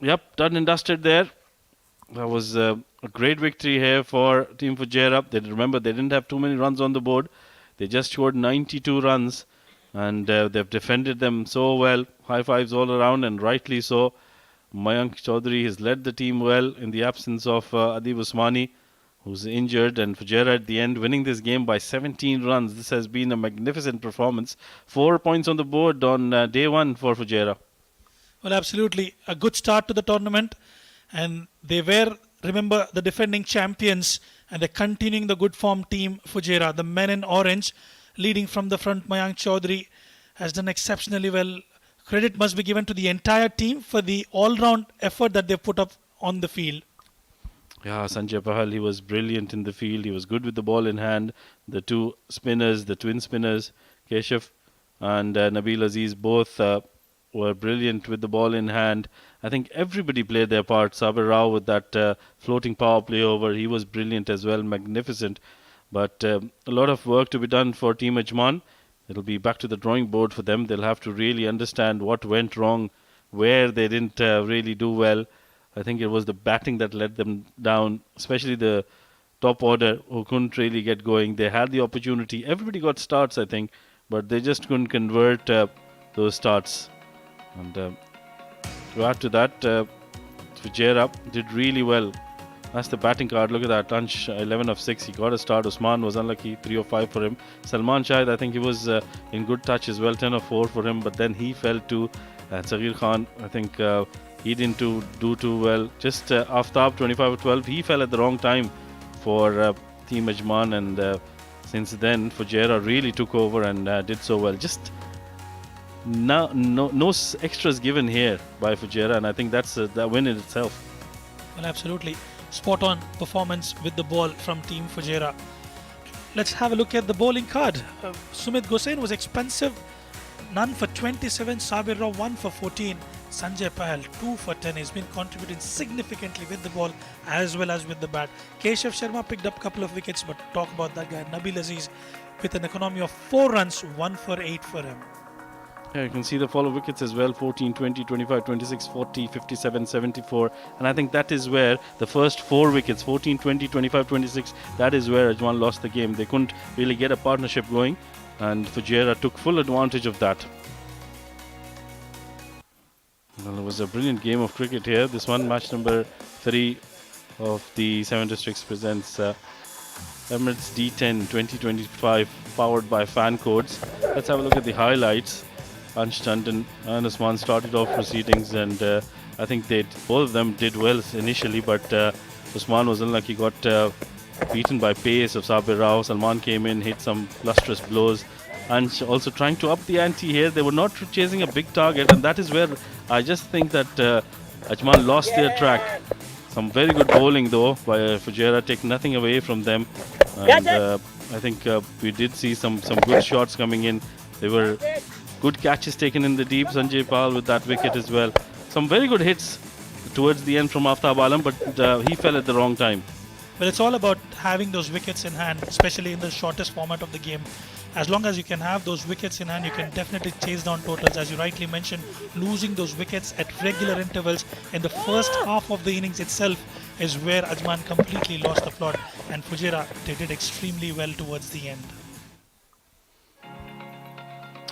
Yep, done and dusted there. That was a great victory here for Team Fujairah. Remember, they didn't have too many runs on the board. They just scored 92 runs. And they've defended them so well. High fives all around, and rightly so. Mayank Chaudhary has led the team well in the absence of Adib Usmani, who's injured, and Fujairah at the end winning this game by 17 runs. This has been a magnificent performance. 4 points on the board on day 1 for Fujairah. Well, absolutely. A good start to the tournament. And they were, remember, the defending champions, and they're continuing the good form team Fujairah. The men in orange, leading from the front, Mayank Chaudhary has done exceptionally well. Credit must be given to the entire team for the all-round effort that they put up on the field. Yeah, Sanjay Pahal, he was brilliant in the field. He was good with the ball in hand. The 2 spinners, the twin spinners, Keshav and Nabil Aziz, both were brilliant with the ball in hand. I think everybody played their part. Sabir Rao with that floating power play over, he was brilliant as well, magnificent. But a lot of work to be done for Team Ajman. It'll be back to the drawing board for them. They'll have to really understand what went wrong, where they didn't really do well. I think it was the batting that let them down, especially the top order who couldn't really get going. They had the opportunity. Everybody got starts, I think, but they just couldn't convert those starts. And to add to that, Fujairah did really well. That's the batting card. Look at that. Ansh, 11 of 6. He got a start. Usman was unlucky. 3 of 5 for him. Salman Shahid, I think he was in good touch as well. 10 of 4 for him. But then he fell too. And Sagir Khan, I think he didn't do too well. Just Aftab, 25 of 12. He fell at the wrong time for Team Ajman. And since then Fujairah really took over and did so well. Just no extras given here by Fujairah, and I think that's the win in itself. Well, absolutely. Spot on performance with the ball from Team Fujairah. Let's have a look at the bowling card. Sumit Gosain was expensive. None for 27. Sabir Rao 1 for 14. Sanjay Pahal 2 for 10. He's been contributing significantly with the ball as well as with the bat. Keshav Sharma picked up a couple of wickets, but talk about that guy. Nabil Aziz with an economy of 4 runs, 1 for 8 for him. Yeah, you can see the follow wickets as well, 14, 20, 25, 26, 40, 57, 74. And I think that is where the first 4 wickets, 14, 20, 25, 26, that is where Ajman lost the game. They couldn't really get a partnership going, and Fujairah took full advantage of that. Well, it was a brilliant game of cricket here. This one, match number 3 of the 7 Districts presents Emirates D10 2025, powered by Fancodes. Let's have a look at the highlights. Ansh Tandon and Usman started off proceedings, and I think both of them did well initially, but Usman was unlucky, got beaten by pace of Sabir Rao. Salman came in, hit some lustrous blows. Ansh also trying to up the ante here. They were not chasing a big target, and that is where I just think that Ajman lost their track. Some very good bowling though by Fujairah, take nothing away from them, and I think we did see some good shots coming in. They were good catches taken in the deep. Sanjay Pal with that wicket as well. Some very good hits towards the end from Aftab Alam, but he fell at the wrong time. Well, it's all about having those wickets in hand, especially in the shortest format of the game. As long as you can have those wickets in hand, you can definitely chase down totals. As you rightly mentioned, losing those wickets at regular intervals in the first half of the innings itself is where Ajman completely lost the plot, and Fujairah, they did extremely well towards the end.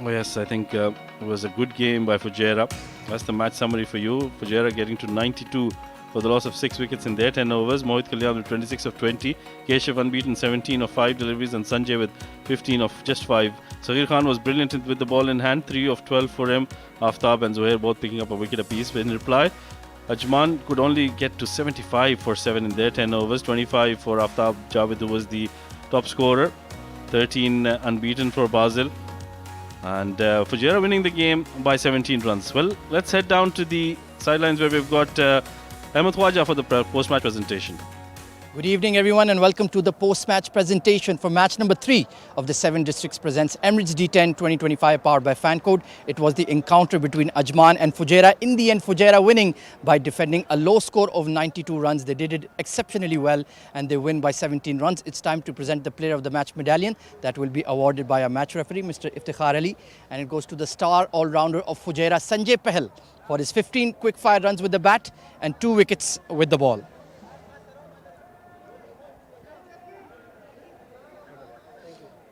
Oh yes, I think it was a good game by Fujairah. That's the match summary for you. Fujairah getting to 92 for the loss of 6 wickets in their 10 overs. Mohit Kalyan with 26 of 20. Keshav unbeaten, 17 of 5 deliveries, and Sanjay with 15 of just 5. Saghir Khan was brilliant with the ball in hand, 3 of 12 for him. Aftab and Zuhair both picking up a wicket apiece. In reply, Ajman could only get to 75 for 7 in their 10 overs. 25 for Aftab Javed, who was the top scorer. 13 unbeaten for Basil. And Fujairah winning the game by 17 runs. Well, let's head down to the sidelines where we've got Ahmed Khwaja for the post-match presentation. Good evening, everyone, and welcome to the post-match presentation for match number 3 of the 7 Districts presents Emirates D10 2025, powered by Fancode. It was the encounter between Ajman and Fujairah. In the end, Fujairah winning by defending a low score of 92 runs. They did it exceptionally well, and they win by 17 runs. It's time to present the Player of the Match medallion that will be awarded by our match referee, Mr. Iftikhar Ali, and it goes to the star all-rounder of Fujairah, Sanjay Pahal, for his 15 quick-fire runs with the bat and 2 wickets with the ball.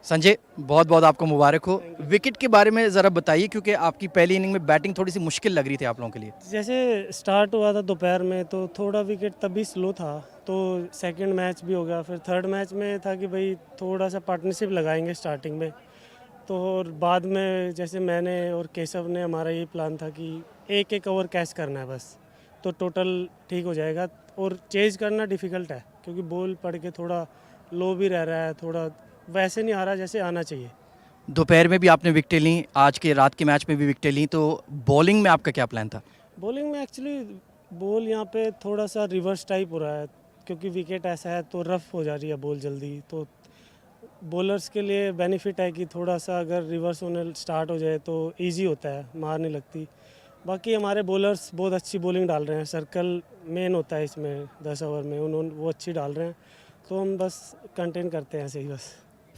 Sanjay, बहुत बहुत आपको मुबारक हो। Wicket के बारे में ज़रा बताइए, क्योंकि आपकी पहली इनिंग में बैटिंग थोड़ी सी मुश्किल लग रही थी आप लोगों के लिए। जैसे स्टार्ट हुआ था दोपहर में तो थोड़ा विकेट तभी स्लो था, तो सेकंड मैच भी हो गया। फिर थर्ड मैच में था कि भाई थोड़ा सा पार्टनरशिप लगाएंगे स्टार्टिंग में, तो और बाद में जैसे मैंने और केशव ने, हमारा ये प्लान था कि एक एक ओवर कैच करना है बस, तो टोटल ठीक हो जाएगा। और चेज करना डिफ़िकल्ट है क्योंकि बॉल पड़ के थोड़ा लो भी रह रहा है, थोड़ा वैसे नहीं आ रहा जैसे आना चाहिए। दोपहर में भी आपने विकेटें ली, आज के रात के मैच में भी विकेटें ली, तो बॉलिंग में आपका क्या प्लान था? बॉलिंग में एक्चुअली बॉल यहाँ पे थोड़ा सा रिवर्स टाइप हो रहा है क्योंकि विकेट ऐसा है तो रफ हो जा रही है बॉल जल्दी, तो बॉलर्स के लिए बेनिफिट है कि थोड़ा सा अगर रिवर्स होने स्टार्ट हो जाए तो ईजी होता है, मार नहीं लगती। बाकी हमारे बॉलर्स बहुत अच्छी बॉलिंग डाल रहे हैं, सर्कल मेन होता है इसमें 10 ओवर में, वो अच्छी डाल रहे हैं, तो हम बस कंटेन करते हैं ऐसे ही बस।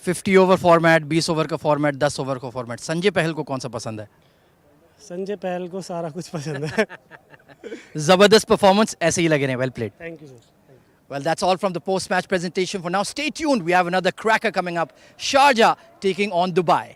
50 ओवर फॉर्मेट, 20 ओवर का फॉर्मेट, 10 ओवर का फॉर्मेट, संजय पहल को कौन सा पसंद है? संजय पहल को सारा कुछ पसंद है। जबरदस्त परफॉर्मेंस, ऐसे ही लगे रहे। Well played. Thank you sir. Well, that's all from the post-match presentation for now. Stay tuned. We have another cracker coming up. Sharjah taking on Dubai.